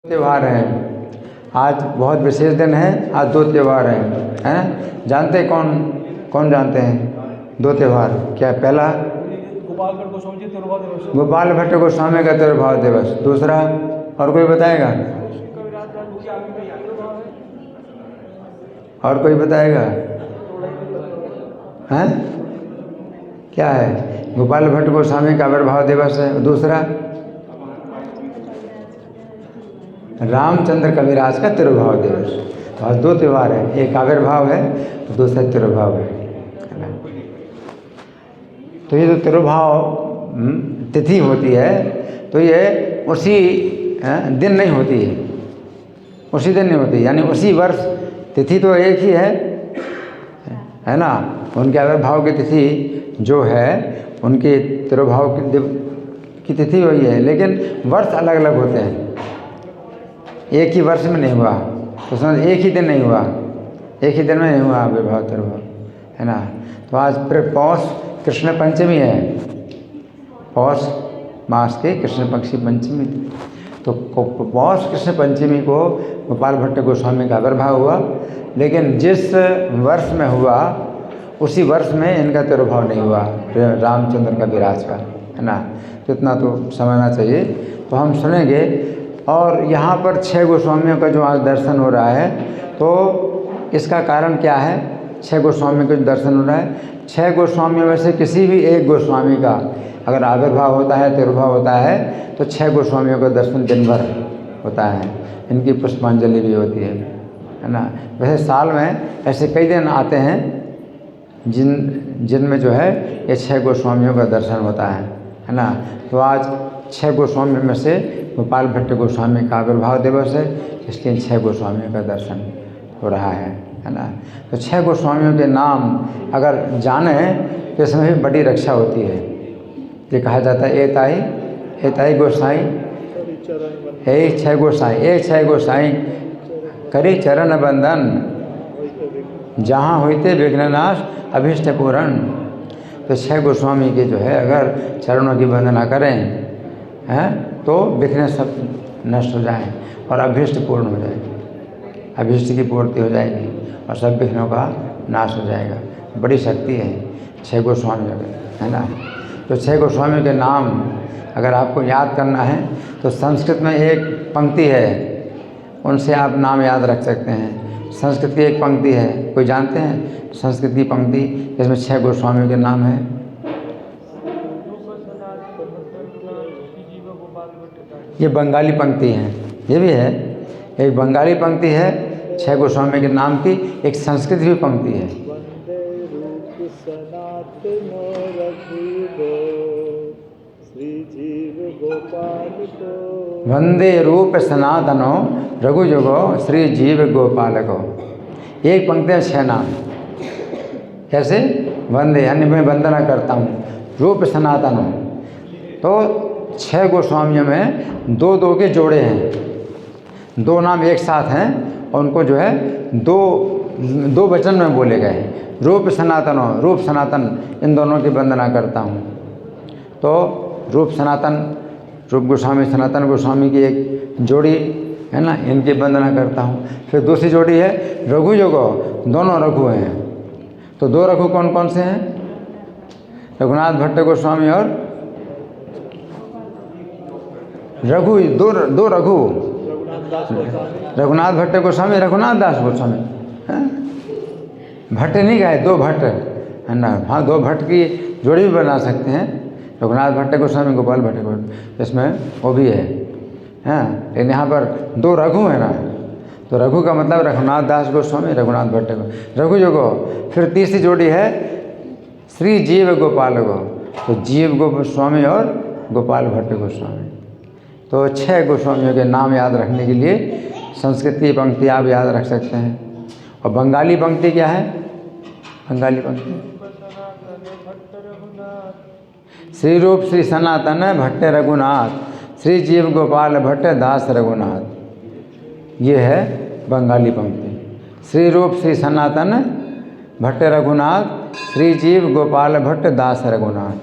त्यौहार हैं। आज बहुत विशेष दिन है। आज दो त्यौहार हैं। जानते कौन कौन जानते हैं दो त्यौहार? क्या पहला गोपाल भट्ट गोस्वामी का तिरुभाव दिवस, दूसरा और कोई बताएगा? और कोई बताएगा? हैं क्या है? गोपाल भट्ट गोस्वामी का आविर्भाव दिवस है। दूसरा रामचंद्र कविराज का तिरुभाव दिवस। तो आज दो त्यौहार है, एक आविर्भाव है, दूसरा तिरुभाव है ना। तो ये जो तिरुभाव तिथि होती है तो ये उसी दिन नहीं होती है, उसी दिन नहीं होती, यानी उसी वर्ष। तिथि तो एक ही है ना। उनके आविर्भाव की तिथि जो है, उनके तिरुभाव की तिथि वही है, लेकिन वर्ष अलग अलग होते हैं। एक ही वर्ष में नहीं हुआ तो समझ, एक ही दिन नहीं हुआ, एक ही दिन में नहीं हुआ आविर्भाव तिरुभाव, है ना। तो आज फिर पौष कृष्ण पंचमी है, पौष मास के कृष्ण पक्षी पंचमी। तो पौष कृष्ण पंचमी को गोपाल भट्ट गोस्वामी का आविर्भाव हुआ, लेकिन जिस वर्ष में हुआ उसी वर्ष में इनका तिरुभाव नहीं हुआ, रामचंद्र कविराज का, है ना। तो इतना तो समझना चाहिए। तो हम सुनेंगे। और यहाँ पर 6 गोस्वामियों का जो आज दर्शन हो रहा है, तो इसका कारण क्या है? 6 गोस्वामी का दर्शन हो रहा है। 6 गोस्वामियों में से किसी भी एक गोस्वामी का अगर आविर्भाव होता है, तिरुभाव होता है, तो 6 गोस्वामियों का दर्शन दिन भर होता है। इनकी पुष्पांजलि भी होती है ना। वैसे साल में ऐसे कई दिन आते हैं जिनमें जो है ये 6 गोस्वामियों का दर्शन होता है ना। तो आज 6 गोस्वामी में से गोपाल भट्ट गोस्वामी का आविर्भाव दिवस है, इसलिए 6 गोस्वामियों का दर्शन हो रहा है ना। तो 6 गोस्वामियों के नाम अगर जाने तो इसमें भी बड़ी रक्षा होती है। ये कहा जाता है एताई गोसाई, ए 6 गोसाई, ए 6 गोसाई करी चरण बंदन, जहाँ होते विघ्ननाश अभीष्ट पूरण। तो 6 गोस्वामी के जो है अगर चरणों की वंदना करें हैं तो विघ्न सब नष्ट हो जाए और अभीष्ट पूर्ण हो जाए, अभीष्ट की पूर्ति हो जाएगी और सब विघ्नों का नाश हो जाएगा। बड़ी शक्ति है 6 गोस्वामियों में, है ना। तो 6 गोस्वामियों के नाम अगर आपको याद करना है तो संस्कृत में एक पंक्ति है, उनसे आप नाम याद रख सकते हैं। संस्कृत की एक पंक्ति है, कोई जानते हैं संस्कृत की पंक्ति जिसमें 6 गोस्वामियों के नाम है? ये बंगाली पंक्ति है, ये भी है एक बंगाली पंक्ति है 6 गोस्वामी के नाम की। एक संस्कृत भी पंक्ति है। वंदे रूप सनातनो रघुजुगो श्री जीव गोपालको। एक पंक्ति में 6 नाम। कैसे? वंदे यानी मैं वंदना करता हूँ, रूप सनातनो। तो 6 गोस्वामियों में 2-2 के जोड़े हैं, 2 नाम एक साथ हैं और उनको जो है दो वचन में बोले गए। रूप सनातनो, रूप सनातन, इन दोनों की वंदना करता हूँ। तो रूप सनातन, रूप गोस्वामी सनातन गोस्वामी की एक जोड़ी है ना, इनकी वंदना करता हूँ। फिर दूसरी जोड़ी है रघु युगो, दोनों रघु हैं। तो 2 रघु कौन कौन से हैं? रघुनाथ भट्ट गोस्वामी और रघु, दो रघु, रघुनाथ भट्ट गोस्वामी, रघुनाथ दास गोस्वामी। भट्ट नहीं गए, 2 भट्ट है ना। हाँ, 2 भट्ट की जोड़ी भी बना सकते हैं, रघुनाथ भट्ट गोस्वामी, गोपाल भट्ट गोस्वामी, इसमें वो भी है। लेकिन यहाँ पर 2 रघु है ना। तो रघु का मतलब रघुनाथ दास गोस्वामी, रघुनाथ भट्ट गोस्वामी, रघु युगो। फिर तीसरी जोड़ी है श्री जीव गोपाल गो, तो जीव गोस्वामी और गोपाल भट्ट गोस्वामी। तो 6 गोस्वामियों के नाम याद रखने के लिए संस्कृत की पंक्ति आप याद रख सकते हैं। और बंगाली पंक्ति क्या है? बंगाली पंक्ति श्री रूप श्री सनातन भट्ट रघुनाथ, श्री जीव गोपाल भट्ट दास रघुनाथ। ये है बंगाली पंक्ति। श्री रूप श्री सनातन भट्ट रघुनाथ, श्री जीव गोपाल भट्ट दास रघुनाथ।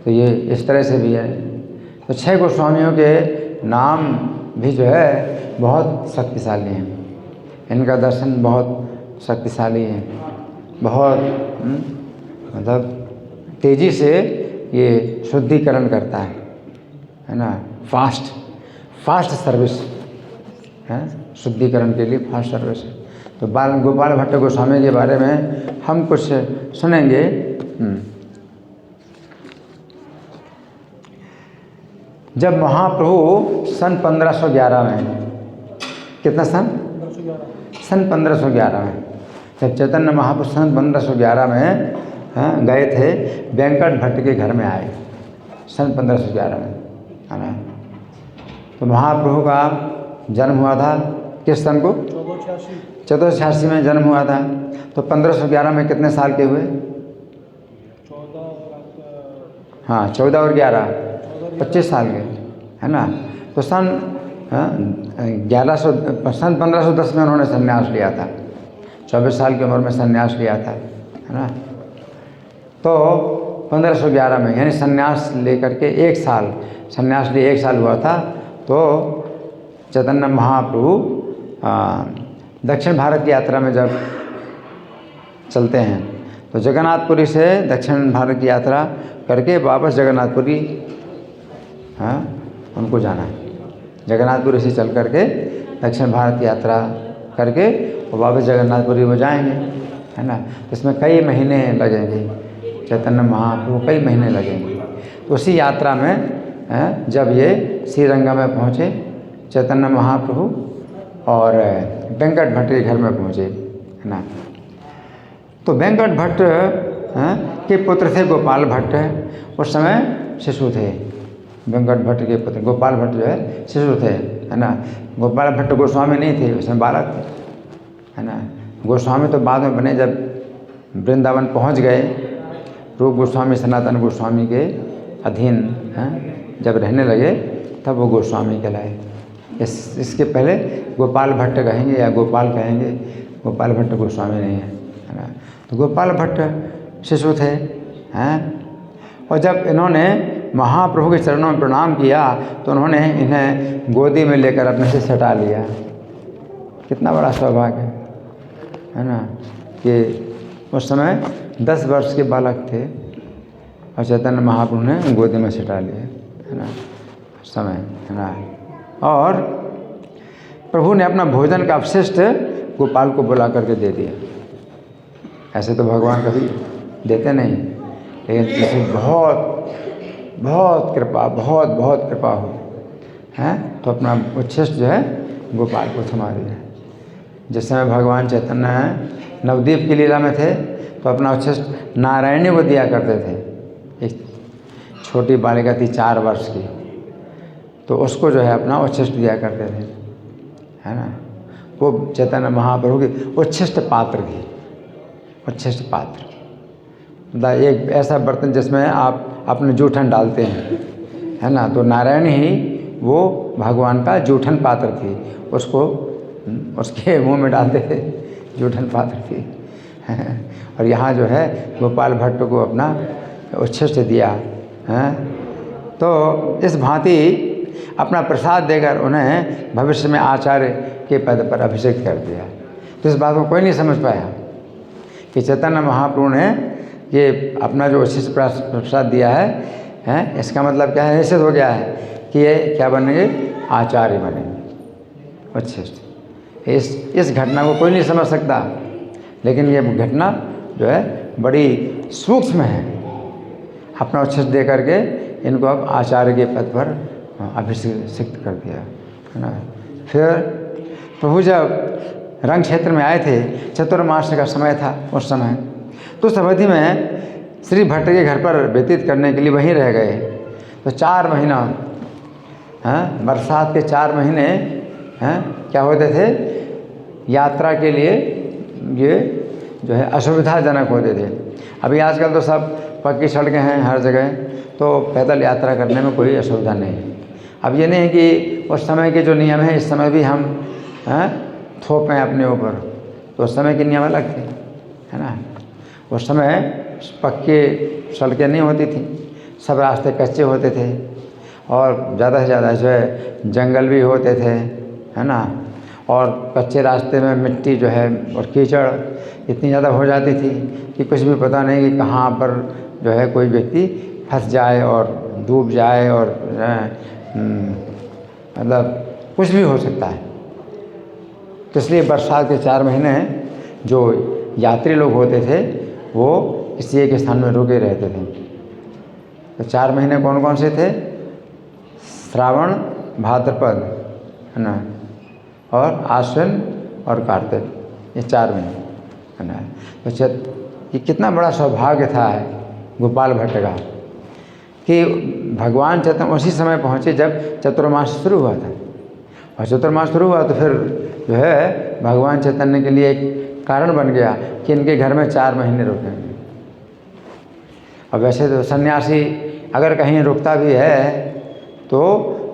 तो ये इस तरह से भी है। तो 6 गोस्वामियों के नाम भी जो है बहुत शक्तिशाली हैं। इनका दर्शन बहुत शक्तिशाली है, बहुत मतलब तेज़ी से ये शुद्धिकरण करता है ना। फास्ट सर्विस है, शुद्धिकरण के लिए फास्ट सर्विस है। तो गोपाल भट्ट गोस्वामी के बारे में हम कुछ सुनेंगे। जब महाप्रभु सन 1511 में, कितना सन 1511 में, जब चैतन्य महाप्रभु सन 1511 में गए थे, वेंकट भट्ट के घर में आए सन 1511 में, है ना। तो महाप्रभु का जन्म हुआ था किस सन को? 1486 में जन्म हुआ था। तो 1511 में कितने साल के हुए? 14 और 11 25 साल के, है ना। तो सन 1510 में उन्होंने संन्यास लिया था। 24 साल की उम्र में संन्यास लिया था, है ना। तो 1511 में यानी संन्यास लेकर के 1 साल, संन्यास लिए 1 साल हुआ था। तो चैतन्य महाप्रभु दक्षिण भारत की यात्रा में जब चलते हैं तो जगन्नाथपुरी से दक्षिण भारत की यात्रा करके वापस जगन्नाथपुरी उनको जाना है। जगन्नाथपुरी से चल करके दक्षिण भारत की यात्रा करके और वापस जगन्नाथपुरी वो जाएंगे, है ना। तो इसमें कई महीने लगेंगे, चैतन्य महाप्रभु कई महीने लगेंगे। तो उसी यात्रा में जब ये श्रीरंगम में पहुँचे चैतन्य महाप्रभु और वेंकट भट्ट के घर में पहुँचे, है ना। तो वेंकट भट्ट के पुत्र थे गोपाल भट्ट, उस समय शिशु थे। वेंकट भट्ट के पुत्र गोपाल भट्ट जो है शिशु थे, है ना। गोपाल भट्ट गोस्वामी नहीं थे, उसमें बालक थे, है ना। गोस्वामी तो बाद में बने जब वृंदावन पहुंच गए, रूप गोस्वामी सनातन गोस्वामी के अधीन जब रहने लगे तब वो गोस्वामी कहलाए। इसके पहले गोपाल भट्ट कहेंगे या गोपाल कहेंगे, गोपाल भट्ट गोस्वामी नहीं है ना। तो गोपाल भट्ट शिशु थे, हैं। और जब इन्होंने महाप्रभु के चरणों में प्रणाम किया तो उन्होंने इन्हें गोदी में लेकर अपने से सटा लिया। कितना बड़ा सौभाग्य है ना कि उस समय 10 वर्ष के बालक थे और चैतन्य महाप्रभु ने गोदी में सटा लिया, है ना, उस समय, है ना। और प्रभु ने अपना भोजन का अवशिष्ट गोपाल को बुला करके दे दिया। ऐसे तो भगवान कभी देते नहीं, लेकिन किसी बहुत कृपा हो, हैं, तो अपना उच्छिष्ट जो है गोपाल को थमा दिया। जिस समय भगवान चैतन्य नवद्वीप की लीला में थे तो अपना उच्छिष्ट नारायणी को दिया करते थे। एक छोटी बालिका थी 4 वर्ष की, तो उसको जो है अपना उच्छिष्ट दिया करते थे, है ना। वो चैतन्य महाप्रभु की उच्छिष्ट पात्र थी, उच्छिष्ट पात्र मतलब एक ऐसा बर्तन जिसमें आप अपने जूठन डालते हैं, है ना। तो नारायण ही वो भगवान का जूठन पात्र थी, उसको उसके मुंह में डालते थे, जूठन पात्र थी। और यहाँ जो है गोपाल भट्ट को अपना उच्छिष्ट दिया, हैं। तो इस भांति अपना प्रसाद देकर उन्हें भविष्य में आचार्य के पद पर अभिषेक कर दिया। तो इस बात को कोई नहीं समझ पाया कि चैतन्य महाप्रभु ने ये अपना जो उच्छिष्ट प्रसाद दिया है, इसका मतलब क्या है, निश्चित हो गया है कि ये क्या बनेंगे, आचार्य बनेंगे उच्छिष्ट। इस घटना को कोई नहीं समझ सकता, लेकिन ये घटना जो है बड़ी सूक्ष्म है। अपना उच्छिष्ट दे करके इनको अब आचार्य के पद पर अभिषिक्त कर दिया, है ना। फिर प्रभु जब रंग क्षेत्र में आए थे, चतुर्मास का समय था उस समय, तो उस अवधि में श्री भट्ट के घर पर व्यतीत करने के लिए वहीं रह गए। तो 4 महीना, हैं, बरसात के 4 महीने क्या होते थे, यात्रा के लिए ये जो है असुविधाजनक होते थे। अभी आजकल तो सब पक्की सड़कें हैं हर जगह, तो पैदल यात्रा करने में कोई असुविधा नहीं है। अब ये नहीं है कि उस समय के जो नियम हैं इस समय भी हम थोपें अपने ऊपर, तो उस समय के नियम अलग थे, है ना। उस समय पक्के सड़कें नहीं होती थी, सब रास्ते कच्चे होते थे। और ज़्यादा से ज़्यादा जो है जंगल भी होते थे, है ना, और कच्चे रास्ते में मिट्टी जो है और कीचड़ इतनी ज़्यादा हो जाती थी कि कुछ भी पता नहीं कि कहाँ पर जो है कोई व्यक्ति फंस जाए और डूब जाए, और मतलब कुछ भी हो सकता है। तो इसलिए बरसात के 4 महीने जो यात्री लोग होते थे वो किसी एक स्थान में रुके रहते थे। तो 4 महीने कौन कौन से थे? श्रावण, भाद्रपद, है ना, और आश्विन और कार्तिक, ये 4 महीने, है ना। तो ये कितना बड़ा सौभाग्य था गोपाल भट्ट का कि भगवान चैतन्य उसी समय पहुँचे जब चतुर्मास शुरू हुआ था, और चतुर्मास शुरू हुआ तो फिर जो है भगवान चैतन्य के लिए एक कारण बन गया कि इनके घर में 4 महीने रुकेंगे। और वैसे तो सन्यासी अगर कहीं रुकता भी है तो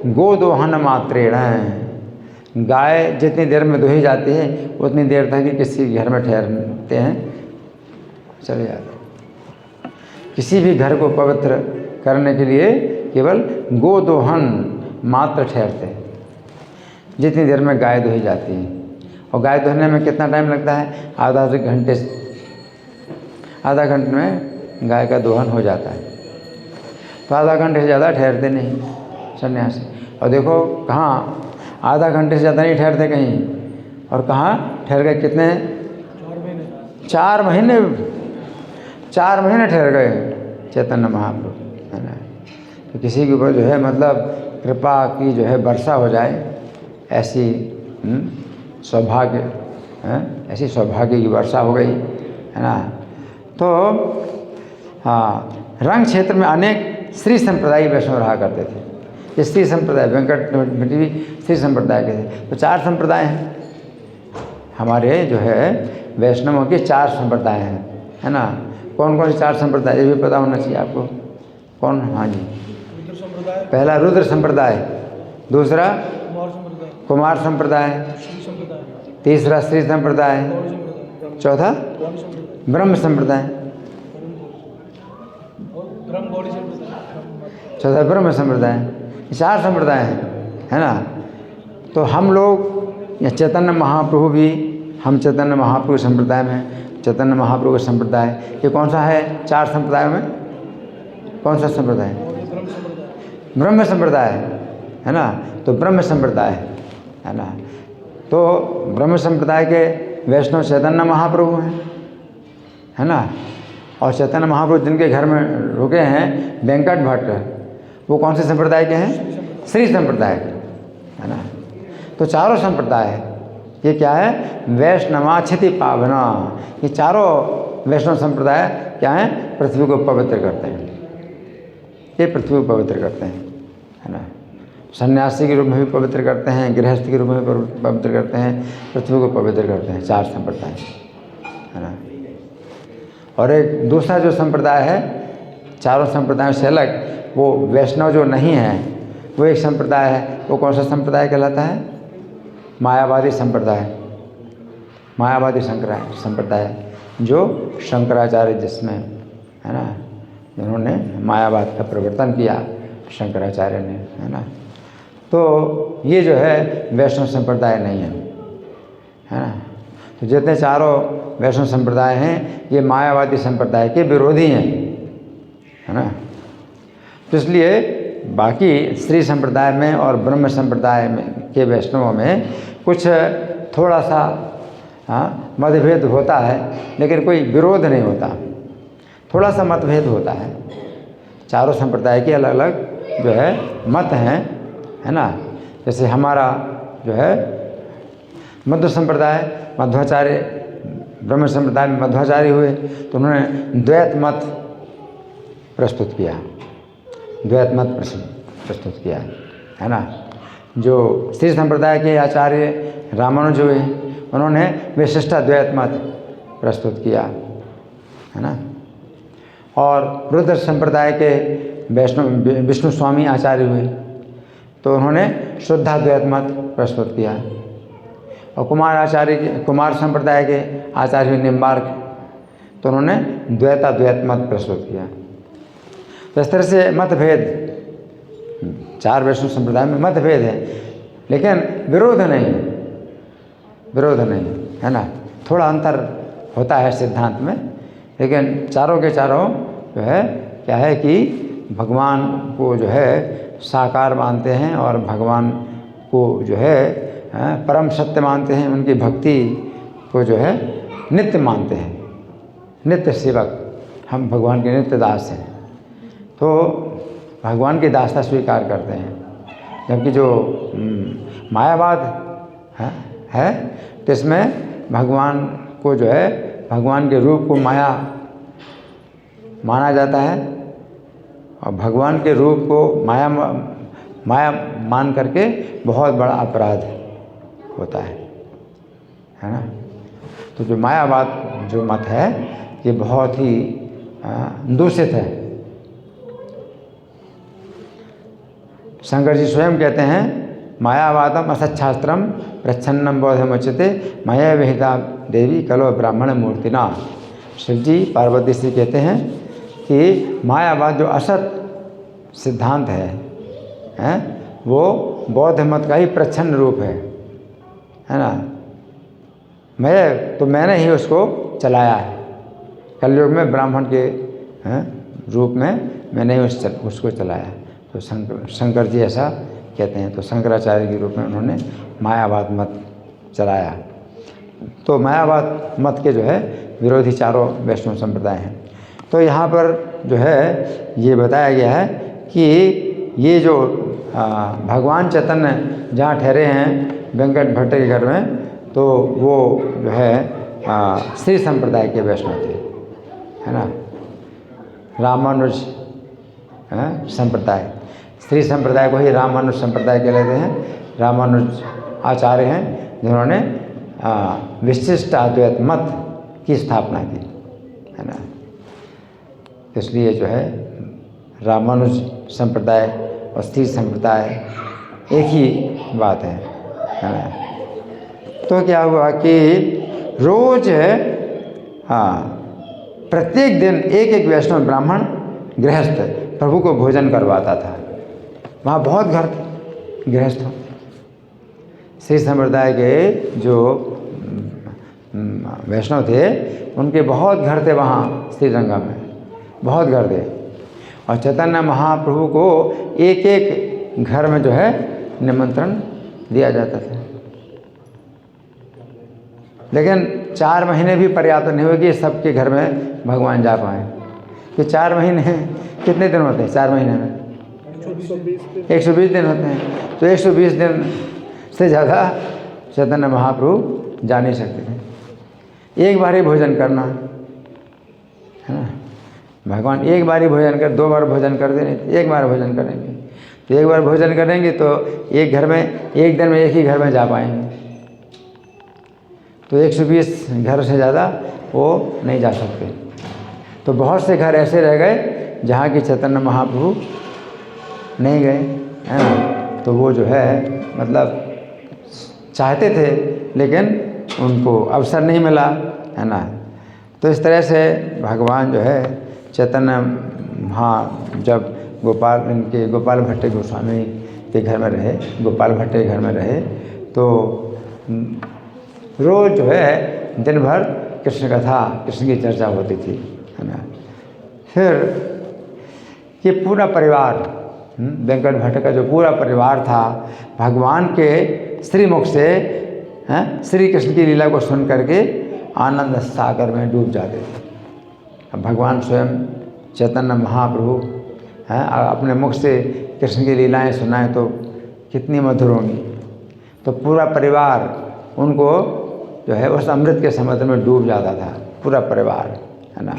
गोदोहन मात्रेण, गाय जितनी देर में दुही जाती है उतनी देर तक ही किसी घर में ठहरते हैं, चले जाते हैं। किसी भी घर को पवित्र करने के लिए केवल गोदोहन मात्र ठहरते हैं, जितनी देर में गाय दुही जाती है। और गाय दुहने में कितना टाइम लगता है? आधा घंटे में गाय का दोहन हो जाता है। तो आधा घंटे से ज़्यादा ठहरते नहीं सन्यासी। और देखो कहाँ आधा घंटे से ज़्यादा नहीं ठहरते कहीं, और कहाँ ठहर गए कितने? 4 महीने 4 महीने ठहर गए चैतन्य महाप्रभु, है ना। तो किसी के ऊपर जो है मतलब कृपा की जो है वर्षा हो जाए, ऐसी सौभाग्य है, ऐसी सौभाग्य की वर्षा हो गई, है ना। तो हाँ, रंग क्षेत्र में अनेक श्री संप्रदाय वैष्णव रहा करते थे। ये श्री संप्रदाय वेंकट भट्ट भी श्री संप्रदाय के थे। तो 4 संप्रदाय हैं हमारे जो है वैष्णवों के, 4 संप्रदाय हैं, है ना। कौन कौन से 4 संप्रदाय ये भी पता होना चाहिए आपको। कौन? हाँ जी, पहला रुद्र संप्रदाय, दूसरा कुमार संप्रदाय, तीसरा श्री संप्रदाय, चौथा ब्रह्म संप्रदाय, चौथा ब्रह्म संप्रदाय। 4 संप्रदाय हैं, है ना। तो हम लोग या चैतन्य महाप्रभु भी, हम चैतन्य महाप्रभु संप्रदाय में, चैतन्य महाप्रभु का संप्रदाय ये कौन सा है? 4 संप्रदायों में कौन सा संप्रदाय? ब्रह्म संप्रदाय, है ना। तो ब्रह्म संप्रदाय, है ना। तो ब्रह्म संप्रदाय के वैष्णव चैतन्य महाप्रभु हैं, है ना। और चैतन्य महाप्रभु जिनके घर में रुके हैं वेंकट भट्ट, वो कौन से संप्रदाय के हैं? श्री संप्रदाय के, है ना। तो 4 संप्रदाय है। ये क्या है? वैष्णवाक्षति पावना। ये 4 वैष्णव संप्रदाय क्या है? पृथ्वी को पवित्र करते हैं, ये पृथ्वी को पवित्र करते हैं, है ना। सन्यासी के रूप में भी पवित्र करते हैं, गृहस्थ के रूप में भी पवित्र करते हैं, पृथ्वी को पवित्र करते हैं। 4 संप्रदाय, है ना। और एक दूसरा जो संप्रदाय है 4 संप्रदायों से अलग, वो वैष्णव जो नहीं है, वो एक संप्रदाय है। वो कौन सा संप्रदाय कहलाता है? मायावादी संप्रदाय। मायावादी संप्रदाय जो शंकराचार्य जिसमें, है ना, जिन्होंने मायावाद का प्रवर्तन किया शंकराचार्य ने, है ना। तो ये जो है वैष्णव संप्रदाय नहीं है, है ना। तो जितने 4 वैष्णव संप्रदाय हैं ये मायावादी संप्रदाय के विरोधी हैं, है ना। तो इसलिए बाकी श्री संप्रदाय में और ब्रह्म संप्रदाय में के वैष्णवों में कुछ थोड़ा सा मतभेद होता है, लेकिन कोई विरोध नहीं होता, थोड़ा सा मतभेद होता है। 4 संप्रदाय के अलग अलग जो है मत हैं, है ना। जैसे हमारा जो है मध्व संप्रदाय, मध्वाचार्य, ब्रह्म संप्रदाय में मध्वाचार्य हुए तो उन्होंने द्वैत मत प्रस्तुत किया, द्वैत मत प्रस्तुत किया, है ना। जो श्री संप्रदाय के आचार्य रामानुज हुए उन्होंने विशिष्टाद्वैत मत प्रस्तुत किया, है ना। और रुद्र संप्रदाय के विष्णु स्वामी आचार्य हुए तो उन्होंने शुद्धाद्वैत मत प्रस्तुत किया। और कुमार संप्रदाय के आचार्य निम्बार्क तो उन्होंने द्वैताद्वैत मत प्रस्तुत किया। तो इस तरह से मतभेद चार वैष्णव संप्रदाय में मतभेद है, लेकिन विरोध नहीं है ना। थोड़ा अंतर होता है सिद्धांत में, लेकिन चारों के चारों जो है क्या है कि भगवान को जो है साकार मानते हैं और भगवान को जो है परम सत्य मानते हैं, उनकी भक्ति को जो है नित्य मानते हैं, नित्य सेवक, हम भगवान के नित्य दास हैं, तो भगवान की दासता स्वीकार करते हैं। जबकि जो मायावाद है तो इसमें भगवान को जो है भगवान के रूप को माया माना जाता है, और भगवान के रूप को माया मान करके बहुत बड़ा अपराध होता है ना। तो जो मायावाद जो मत है ये बहुत ही दूषित है। शंकर जी स्वयं कहते हैं मायावादम असच्छास्त्रम प्रच्छन्नम बोधमुच्यते माया विहिता देवी कलो ब्राह्मण मूर्तिना। शिव जी पार्वती से कहते हैं कि मायावाद जो असत सिद्धांत है वो बौद्ध मत का ही प्रच्छन्न रूप है ना। मैंने ही उसको चलाया है, कलयुग में ब्राह्मण के रूप में मैंने ही उसको चलाया। तो शंकर जी ऐसा कहते हैं, तो शंकराचार्य के रूप में उन्होंने मायावाद मत चलाया। तो मायावाद मत के जो है विरोधी चारों वैष्णव संप्रदाय हैं। तो यहाँ पर जो है ये बताया गया है कि ये जो भगवान चैतन्य जहाँ ठहरे हैं वेंकट भट्ट के घर में, तो वो जो है श्री संप्रदाय के वैष्णव थे, है ना। रामानुज संप्रदाय, श्री संप्रदाय को ही रामानुज संप्रदाय कहलाते हैं। रामानुज आचार्य हैं जिन्होंने विशिष्ट अद्वैत मत की स्थापना की, है ना। इसलिए जो है रामानुज संप्रदाय और श्री संप्रदाय एक ही बात है ना। तो क्या हुआ कि रोज प्रत्येक दिन एक एक वैष्णव ब्राह्मण गृहस्थ प्रभु को भोजन करवाता था। वहाँ बहुत घर थे गृहस्थ। श्री संप्रदाय के जो वैष्णव थे उनके बहुत घर थे वहाँ श्रीरंगम में, बहुत घर थे। और चैतन्य महाप्रभु को एक एक घर में जो है निमंत्रण दिया जाता था। लेकिन 4 महीने भी पर्याप्त नहीं हुए कि सबके घर में भगवान जा पाए। कि 4 महीने कितने दिन होते हैं? 4 महीने में 120 दिन होते हैं। तो 120 दिन से ज़्यादा चैतन्य महाप्रभु जा नहीं सकते थे। एक बार ही भोजन करना, है ना। भगवान एक बार ही भोजन कर, 2 बार भोजन कर देने, एक बार भोजन करेंगे। तो एक बार भोजन करेंगे तो एक घर में, एक दिन में एक ही घर में जा पाएंगे। तो 120 घर से ज़्यादा वो नहीं जा सकते। तो बहुत से घर ऐसे रह गए जहाँ की चैतन्य महाप्रभु नहीं गए, है ना। तो वो जो है मतलब चाहते थे लेकिन उनको अवसर नहीं मिला, है ना। तो इस तरह से भगवान जो है चैतन्य जब गोपाल भट्ट गोस्वामी के घर में रहे, गोपाल भट्ट के घर में रहे, तो रोज़ जो है दिन भर कृष्ण कथा, कृष्ण की चर्चा होती थी, है ना। फिर ये पूरा परिवार, वेंकट भट्ट का जो पूरा परिवार था, भगवान के श्रीमुख से श्री कृष्ण की लीला को सुन करके आनंद सागर में डूब जाते थे। अब भगवान स्वयं चैतन्य महाप्रभु अपने मुख से कृष्ण की लीलाएं सुनाएं तो कितनी मधुर होंगी। तो पूरा परिवार उनको जो है उस अमृत के समुद्र में डूब जाता था, पूरा परिवार, है ना।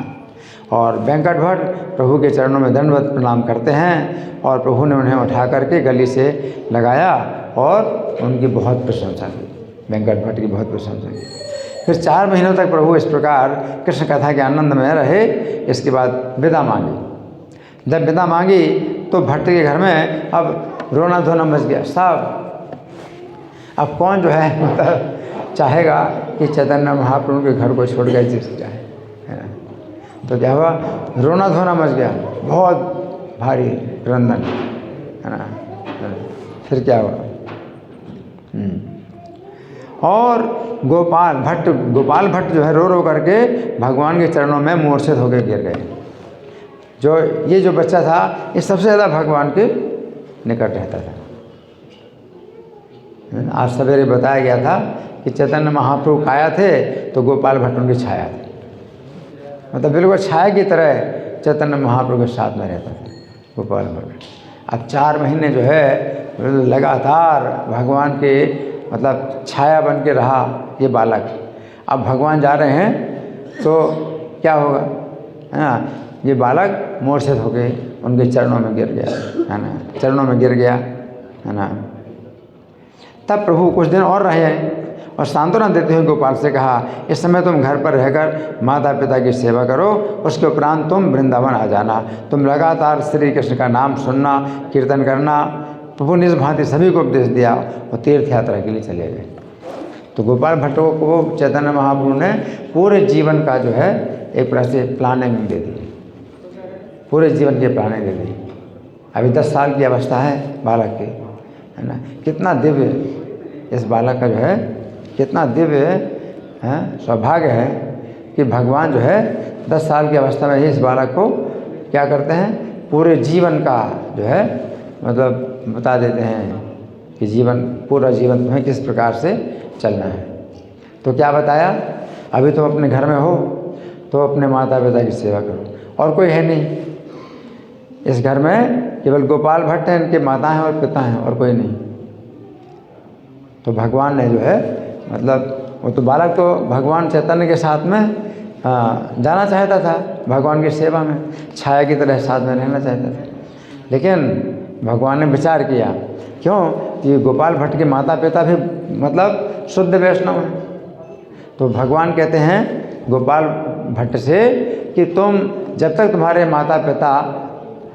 और वेंकट भट्ट प्रभु के चरणों में दंडवत प्रणाम करते हैं और प्रभु ने उन्हें उठा करके गली से लगाया और उनकी बहुत प्रशंसा की, वेंकट भट्ट की बहुत प्रशंसा की। फिर 4 महीनों तक प्रभु इस प्रकार कृष्ण कथा के आनंद में रहे। इसके बाद विदा मांगी। जब विदा मांगी तो भट्ट के घर में अब रोना धोना मच गया सब। अब कौन जो है मतलब चाहेगा कि चैतन्य महाप्रभु के घर को छोड़ कर चले जाए, है ना। तो क्या हुआ, रोना धोना मच गया, बहुत भारी क्रंदन, है ना। फिर क्या हुआ? और गोपाल भट्ट जो है रो रो करके भगवान के चरणों में मूर्छित होकर गिर गए। ये जो बच्चा था ये सबसे ज़्यादा भगवान के निकट रहता था। आज सवेरे बताया गया था कि चैतन्य महाप्रभु काया थे तो गोपाल भट्ट उनकी छाया थी, मतलब बिल्कुल छाया की तरह चैतन्य महाप्रभु के साथ में रहता था गोपाल भट्ट। अब 4 महीने जो है लगातार भगवान के मतलब छाया बन के रहा ये बालक। अब भगवान जा रहे हैं तो क्या होगा, है ना? ये बालक मूर्छित होके उनके चरणों में गिर गया, है ना, चरणों में गिर गया, है ना। तब प्रभु कुछ दिन और रहे और सांत्वना देते हुए गोपाल से कहा, इस समय तुम घर पर रहकर माता पिता की सेवा करो, उसके उपरांत तुम वृंदावन आ जाना। तुम लगातार श्री कृष्ण का नाम सुनना, कीर्तन करना। प्रभु निज भांति सभी को उपदेश दिया और तीर्थ यात्रा के लिए चले गए। तो गोपाल भट्ट को चैतन्य महाप्रभु ने पूरे जीवन का जो है एक प्रकार से प्लानिंग दे दी, पूरे जीवन की प्लानिंग दे दी। अभी 10 साल की अवस्था है बालक की, है ना। कितना दिव्य इस बालक का जो है, कितना दिव्य है, सौभाग्य है कि भगवान जो है 10 साल की अवस्था में ही इस बालक को क्या करते हैं, पूरे जीवन का जो है मतलब बता देते हैं कि पूरा जीवन तुम्हें किस प्रकार से चलना है। तो क्या बताया, अभी तुम अपने घर में हो तो अपने माता पिता की सेवा करो, और कोई है नहीं इस घर में, केवल गोपाल भट्ट हैं, इनके माता हैं और पिता हैं, और कोई नहीं। तो भगवान ने जो है मतलब वो तो बालक तो भगवान चैतन्य के साथ में जाना चाहता था, भगवान की सेवा में छाया की तरह साथ में रहना चाहता था। लेकिन भगवान ने विचार किया, क्यों कि गोपाल भट्ट के माता पिता भी मतलब शुद्ध वैष्णव हैं। तो भगवान कहते हैं गोपाल भट्ट से कि तुम जब तक तुम्हारे माता पिता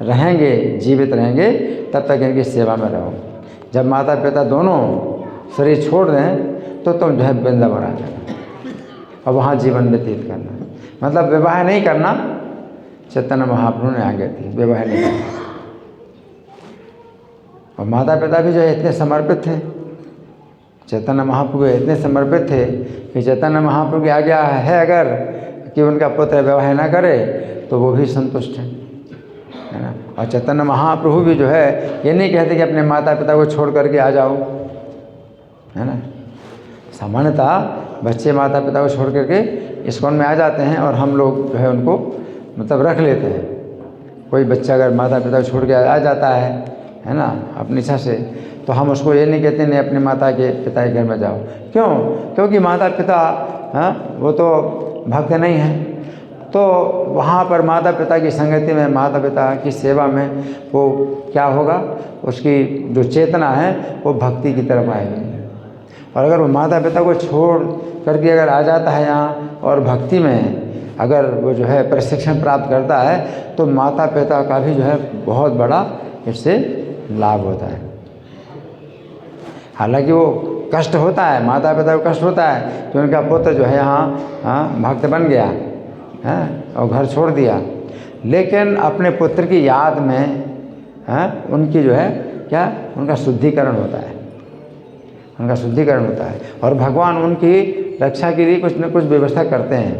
रहेंगे, जीवित रहेंगे, तब तक इनकी सेवा में रहो। जब माता पिता दोनों शरीर छोड़ दें तो तुम जो है वृंदावन आ जाना और वहाँ जीवन व्यतीत करना, मतलब विवाह नहीं करना। चैतन्य महाप्रभु ने आज्ञा थी, विवाह नहीं करना। और माता पिता भी जो है इतने समर्पित थे, चैतन्य महाप्रभु इतने समर्पित थे कि चैतन्य महाप्रभु की आज्ञा है अगर कि उनका पुत्र विवाह न करे तो वो भी संतुष्ट हैं, है ना। और चैतन्य महाप्रभु भी जो है ये नहीं कहते कि अपने माता पिता को छोड़ करके आ जाओ, है ना। सामान्यतः बच्चे माता पिता को छोड़ करके इस्कॉन में आ जाते हैं और हम लोग जो है उनको मतलब रख लेते हैं। कोई बच्चा अगर माता पिता को छोड़ के आ जाता है ना, अपनी इच्छा से, तो हम उसको ये नहीं कहते नहीं अपने माता के पिता के घर में जाओ। क्यों? क्योंकि माता पिता वो तो भक्त नहीं हैं। तो वहाँ पर माता पिता की संगति में, माता पिता की सेवा में वो क्या होगा, उसकी जो चेतना है वो भक्ति की तरफ आएगी। और अगर वो माता पिता को छोड़ करके अगर आ जाता है यहाँ और भक्ति में अगर वो जो है प्रशिक्षण प्राप्त करता है तो माता पिता का भी जो है बहुत बड़ा इससे लाभ होता है। हालांकि वो कष्ट होता है, माता पिता को कष्ट होता है कि उनका पुत्र जो है यहाँ भक्त बन गया है और घर छोड़ दिया, लेकिन अपने पुत्र की याद में उनकी जो है क्या, उनका शुद्धिकरण होता है, उनका शुद्धिकरण होता है। और भगवान उनकी रक्षा के लिए कुछ न कुछ व्यवस्था करते हैं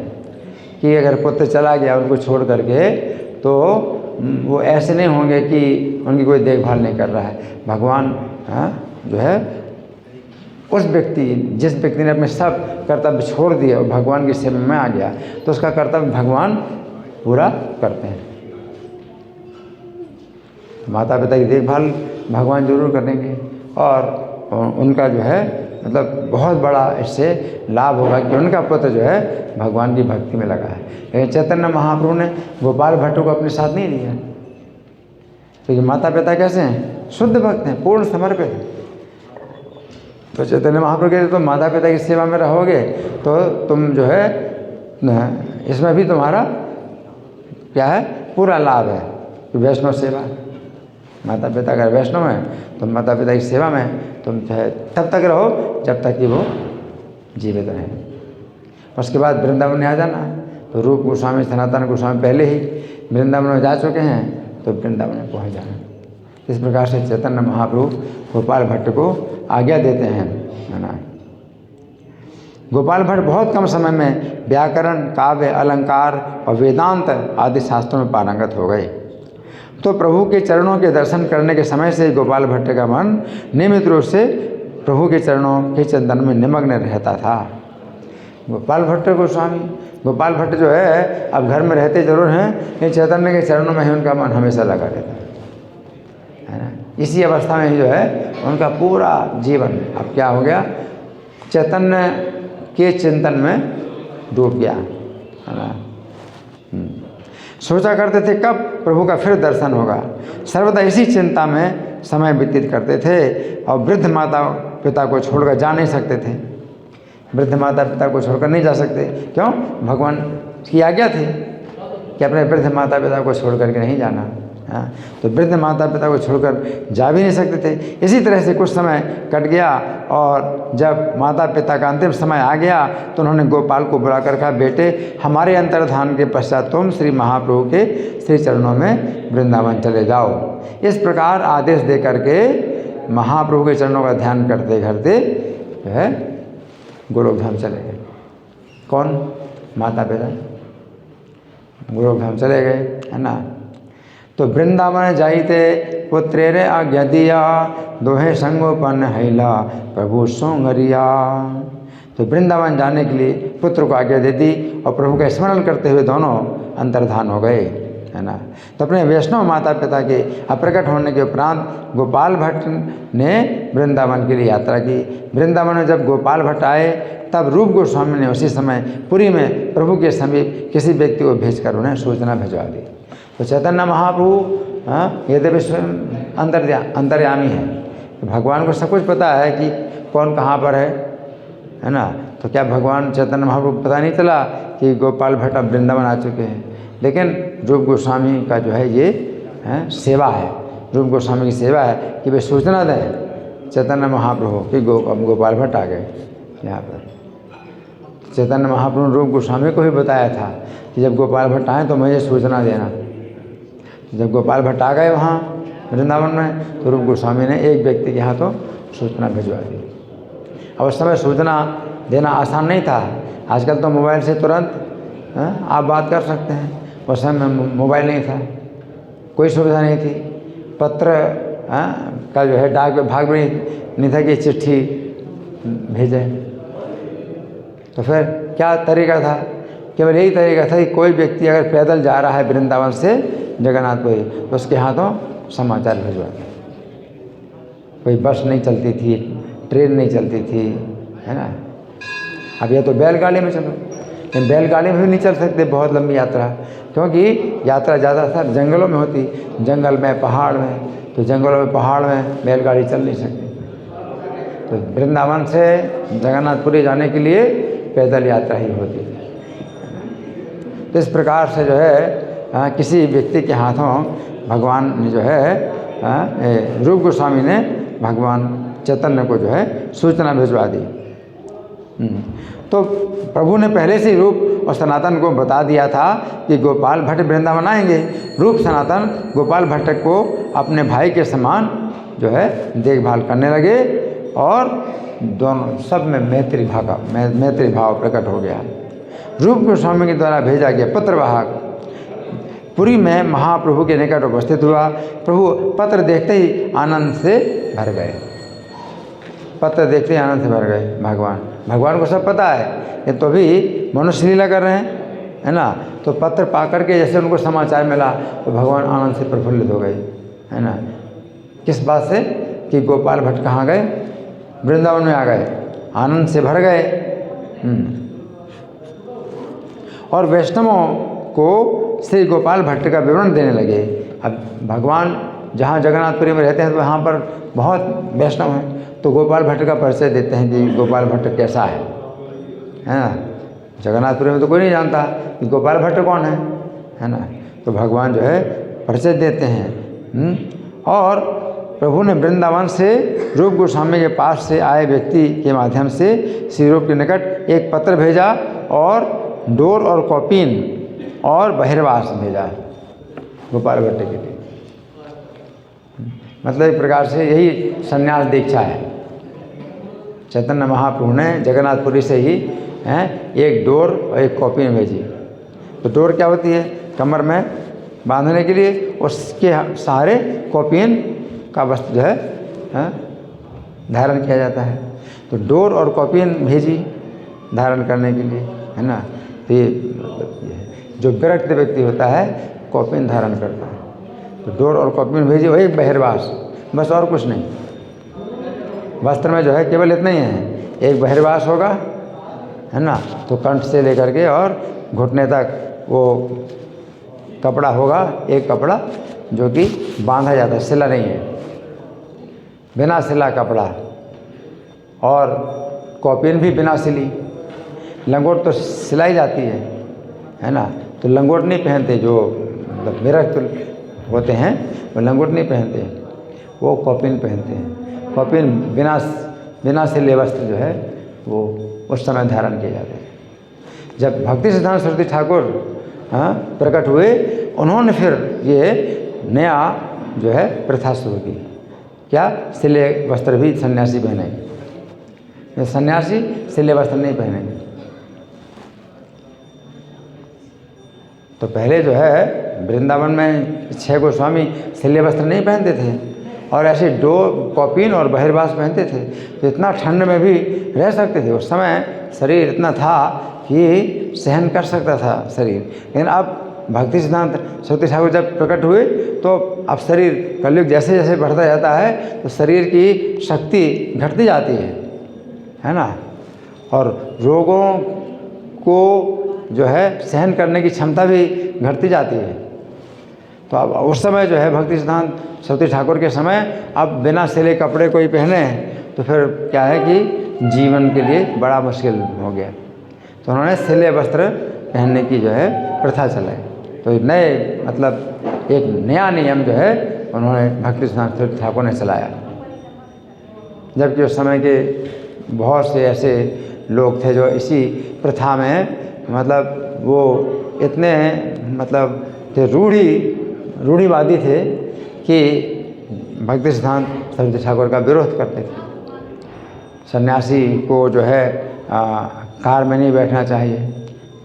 कि अगर पुत्र चला गया उनको छोड़ करके तो वो ऐसे नहीं होंगे कि उनकी कोई देखभाल नहीं कर रहा है। भगवान जो है उस व्यक्ति, जिस व्यक्ति ने अपने सब कर्तव्य छोड़ दिए और भगवान की सेवा में आ गया तो उसका कर्तव्य भगवान पूरा करते हैं। माता पिता की देखभाल भगवान जरूर करेंगे और उनका जो है मतलब बहुत बड़ा इससे लाभ होगा कि उनका पुत्र जो है भगवान की भक्ति में लगा है। लेकिन चैतन्य महाप्रभु ने गोपाल भट्ट को अपने साथ नहीं लिया, क्योंकि माता पिता कैसे हैं, शुद्ध भक्त हैं, पूर्ण समर्पित हैं। तो चैतन्य महाप्रभु कहते तुम माता पिता की सेवा में रहोगे तो तुम जो है इसमें भी तुम्हारा क्या है, पूरा लाभ है। वैष्णव सेवा, माता पिता अगर वैष्णव हैं तो माता पिता की सेवा में तुम चाहे तब तक रहो जब तक कि वो जीवित रहें। उसके बाद वृंदावन में आ जाना। तो रूप गोस्वामी, सनातन गोस्वामी पहले ही वृंदावन में जा चुके हैं तो वृंदावन में पहुँच जाना। इस प्रकार से चैतन्य महाप्रभु गोपाल भट्ट को आज्ञा देते हैं, है ना। गोपाल भट्ट बहुत कम समय में व्याकरण, काव्य, अलंकार और वेदांत आदि शास्त्रों में पारंगत हो गए। तो प्रभु के चरणों के दर्शन करने के समय से गोपाल भट्ट का मन नियमित रूप से प्रभु के चरणों के चिंतन में निमग्न रहता था। गोपाल भट्ट गोस्वामी, गोपाल भट्ट जो है अब घर में रहते जरूर हैं, लेकिन चैतन्य के चरणों में ही उनका मन हमेशा लगा रहता है ना। इसी अवस्था में ही जो है उनका पूरा जीवन अब क्या हो गया, चैतन्य के चिंतन में डूब गया, है ना। सोचा करते थे कब प्रभु का फिर दर्शन होगा, सर्वदा इसी चिंता में समय व्यतीत करते थे और वृद्ध माता पिता को छोड़कर जा नहीं सकते थे। वृद्ध माता पिता को छोड़कर नहीं जा सकते, क्यों? भगवान की आज्ञा थी कि अपने वृद्ध माता पिता को छोड़ करके नहीं जाना। हाँ, तो वृद्ध माता पिता को छोड़कर जा भी नहीं सकते थे। इसी तरह से कुछ समय कट गया और जब माता पिता का अंतिम समय आ गया तो उन्होंने गोपाल को बुलाकर कहा, बेटे हमारे अंतर्धान के पश्चात तुम श्री महाप्रभु के श्री चरणों में वृंदावन चले जाओ। इस प्रकार आदेश दे करके महाप्रभु के चरणों का ध्यान करते करते जो है गोलोकधाम चले गए। कौन? माता पिता गोलोकधाम चले गए, है ना। तो वृंदावन जाइते पुत्रेरे आज्ञा दिया, दोहे संगोपन हैला प्रभु सोंगरिया। तो वृंदावन जाने के लिए पुत्र को आज्ञा दे दी और प्रभु का स्मरण करते हुए दोनों अंतर्धान हो गए, है ना। तो अपने वैष्णव माता पिता के अप्रकट होने के उपरांत गोपाल भट्ट ने वृंदावन के लिए यात्रा की। वृंदावन में जब गोपाल भट्ट आए तब रूप गोस्वामी ने उसी समय पुरी में प्रभु के समीप किसी व्यक्ति को भेजकर उन्हें सूचना भिजवा दी। तो चैतन्य महाप्रभु यद्यपि स्वयं अंतर्यामी है, तो भगवान को सब कुछ पता है कि कौन कहाँ पर है ना। तो क्या भगवान चैतन्य महाप्रभु पता नहीं चला कि गोपाल भट्ट अब वृंदावन आ चुके हैं? लेकिन रूप गोस्वामी का जो है ये सेवा है, रूप गोस्वामी की सेवा है कि वे सूचना दें चैतन्य महाप्रभु कि गोपाल भट्ट आ गए यहाँ पर। चैतन्य महाप्रभु ने रूप गोस्वामी को भी बताया था कि जब गोपाल भट्ट आए तो मुझे सूचना देना। जब गोपाल भट्ट आ गए वहाँ वृंदावन में तो रूप गोस्वामी ने एक व्यक्ति के यहाँ तो सूचना भिजवा दी। अब उस समय सूचना देना आसान नहीं था। आजकल तो मोबाइल से तुरंत आप बात कर सकते हैं, उस समय मोबाइल नहीं था, कोई सुविधा नहीं थी। पत्र का जो है डाक विभाग में नहीं था कि चिट्ठी भेजें। तो फिर क्या तरीका था? केवल यही तरीका था कि कोई व्यक्ति अगर पैदल जा रहा है वृंदावन से जगन्नाथपुरी तो उसके हाथों समाचार भिजवा दें। कोई बस नहीं चलती थी, ट्रेन नहीं चलती थी, है ना। अब ये तो बैलगाड़ी में चलो, लेकिन बैलगाड़ी में भी नहीं चल सकते बहुत लंबी यात्रा, क्योंकि यात्रा ज़्यादातर जंगलों में होती, जंगल में, पहाड़ में। तो जंगलों में, पहाड़ में बैलगाड़ी चल नहीं सकती। तो वृंदावन से जगन्नाथपुरी जाने के लिए पैदल यात्रा ही होती है। तो इस प्रकार से जो है किसी व्यक्ति के हाथों भगवान ने जो है रूप गोस्वामी ने भगवान चैतन्य को जो है सूचना भिजवा दी। तो प्रभु ने पहले से ही रूप और सनातन को बता दिया था कि गोपाल भट्ट वृंदावन आएंगे। रूप सनातन गोपाल भट्ट को अपने भाई के समान जो है देखभाल करने लगे और दोनों सब में मैत्री भाव प्रकट हो गया। रूप गोस्वामी के द्वारा भेजा गया पत्रवाहक पुरी में महाप्रभु के निकट उपस्थित हुआ। प्रभु पत्र देखते ही आनंद से भर गए। पत्र देखते ही आनंद से भर गए। भगवान को सब पता है, ये तो भी मनुष्य लीला कर रहे हैं, है ना। तो पत्र पा करके जैसे उनको समाचार मिला तो भगवान आनंद से प्रफुल्लित हो गए, है ना। किस बात से? कि गोपाल भट्ट कहाँ गए? वृंदावन में आ गए, आनंद से भर गए। और वैष्णवों को श्री गोपाल भट्ट का विवरण देने लगे। अब भगवान जहाँ जगन्नाथपुरी में रहते हैं तो वहाँ पर बहुत वैष्णव हैं, तो गोपाल भट्ट का परिचय देते हैं कि गोपाल भट्ट कैसा है ना। जगन्नाथपुरी में तो कोई नहीं जानता कि गोपाल भट्ट कौन है ना। तो भगवान जो है परिचय देते हैं। और प्रभु ने वृंदावन से रूप गोस्वामी के पास से आए व्यक्ति के माध्यम से श्री रूप के निकट एक पत्र भेजा और डोर और कौपीन और बहिर्वास भेजा गोपाल भट्ट के लिए। मतलब एक प्रकार से यही संन्यास दीक्षा है। चैतन्य महाप्रभु ने जगन्नाथपुरी से ही एक डोर और एक कॉपिन भेजी। तो डोर क्या होती है? कमर में बांधने के लिए, उसके सहारे कॉपिन का वस्त्र जो है धारण किया जाता है। तो डोर और कॉपिन भेजी धारण करने के लिए, है ना। तो ये जो विरक्त व्यक्ति होता है कॉपिन धारण करता है। तो डोर और कॉपिन भेजी और एक बहिर्वास, बस और कुछ नहीं। वस्त्र में जो है केवल इतना ही है, एक बहिर्वास होगा, है ना। तो कंठ से लेकर के और घुटने तक वो कपड़ा होगा, एक कपड़ा जो कि बांधा जाता है, सिला नहीं है, बिना सिला कपड़ा। और कॉपिन भी बिना सिली। लंगोट तो सिलाई जाती है ना। तो लंगोट नहीं पहनते, जो मतलब विरक्त होते हैं वो लंगोट नहीं पहनते, वो कॉपिन पहनते हैं। कॉपिन बिना सिले वस्त्र जो है वो उस समय धारण किए जाते हैं। जब भक्ति सिद्धांत सरस्वती ठाकुर प्रकट हुए, उन्होंने फिर ये नया जो है प्रथा शुरू की। क्या? सिले वस्त्र भी सन्यासी पहनेंगे। सन्यासी सिले वस्त्र नहीं पहनेंगे। तो पहले जो है वृंदावन में 6 गोस्वामी सिले वस्त्र नहीं पहनते थे, और ऐसे कॉपिन और बहिर्वास पहनते थे। तो इतना ठंड में भी रह सकते थे। उस समय शरीर इतना था कि सहन कर सकता था शरीर। लेकिन अब भक्ति सिद्धांत सरस्वती ठाकुर जब प्रकट हुए, तो अब शरीर कलयुग जैसे जैसे बढ़ता जाता है तो शरीर की शक्ति घटती जाती है ना। और रोगों को जो है सहन करने की क्षमता भी घटती जाती है। तो अब उस समय जो है भक्ति सिद्धांत सरस्वती ठाकुर के समय अब बिना सिले कपड़े कोई पहने तो फिर क्या है कि जीवन के लिए बड़ा मुश्किल हो गया। तो उन्होंने सिले वस्त्र पहनने की जो है प्रथा चलाई। तो नए मतलब एक नया नियम जो है उन्होंने भक्ति सिद्धांत सरस्वती ठाकुर ने चलाया। जबकि उस समय के बहुत से ऐसे लोग थे जो इसी प्रथा में मतलब वो इतने मतलब थे रूढ़िवादी थे कि भक्ति सिद्धांत सरस्वती ठाकुर का विरोध करते थे। सन्यासी को जो है कार में नहीं बैठना चाहिए,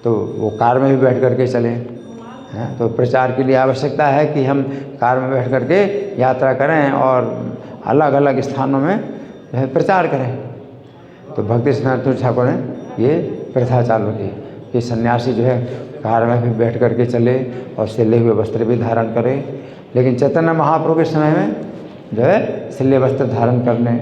तो वो कार में भी बैठ करके चले हैं। तो प्रचार के लिए आवश्यकता है कि हम कार में बैठ करके यात्रा करें और अलग अलग स्थानों में जो है प्रचार करें। तो भक्ति सिद्धांत सरस्वती ठाकुर ने ये प्रथा चालू की कि सन्यासी जो है कार में भी बैठ करके चले और सिले हुए वस्त्र भी धारण करे। लेकिन चैतन्य महाप्रभु के समय में जो है सिले वस्त्र धारण करने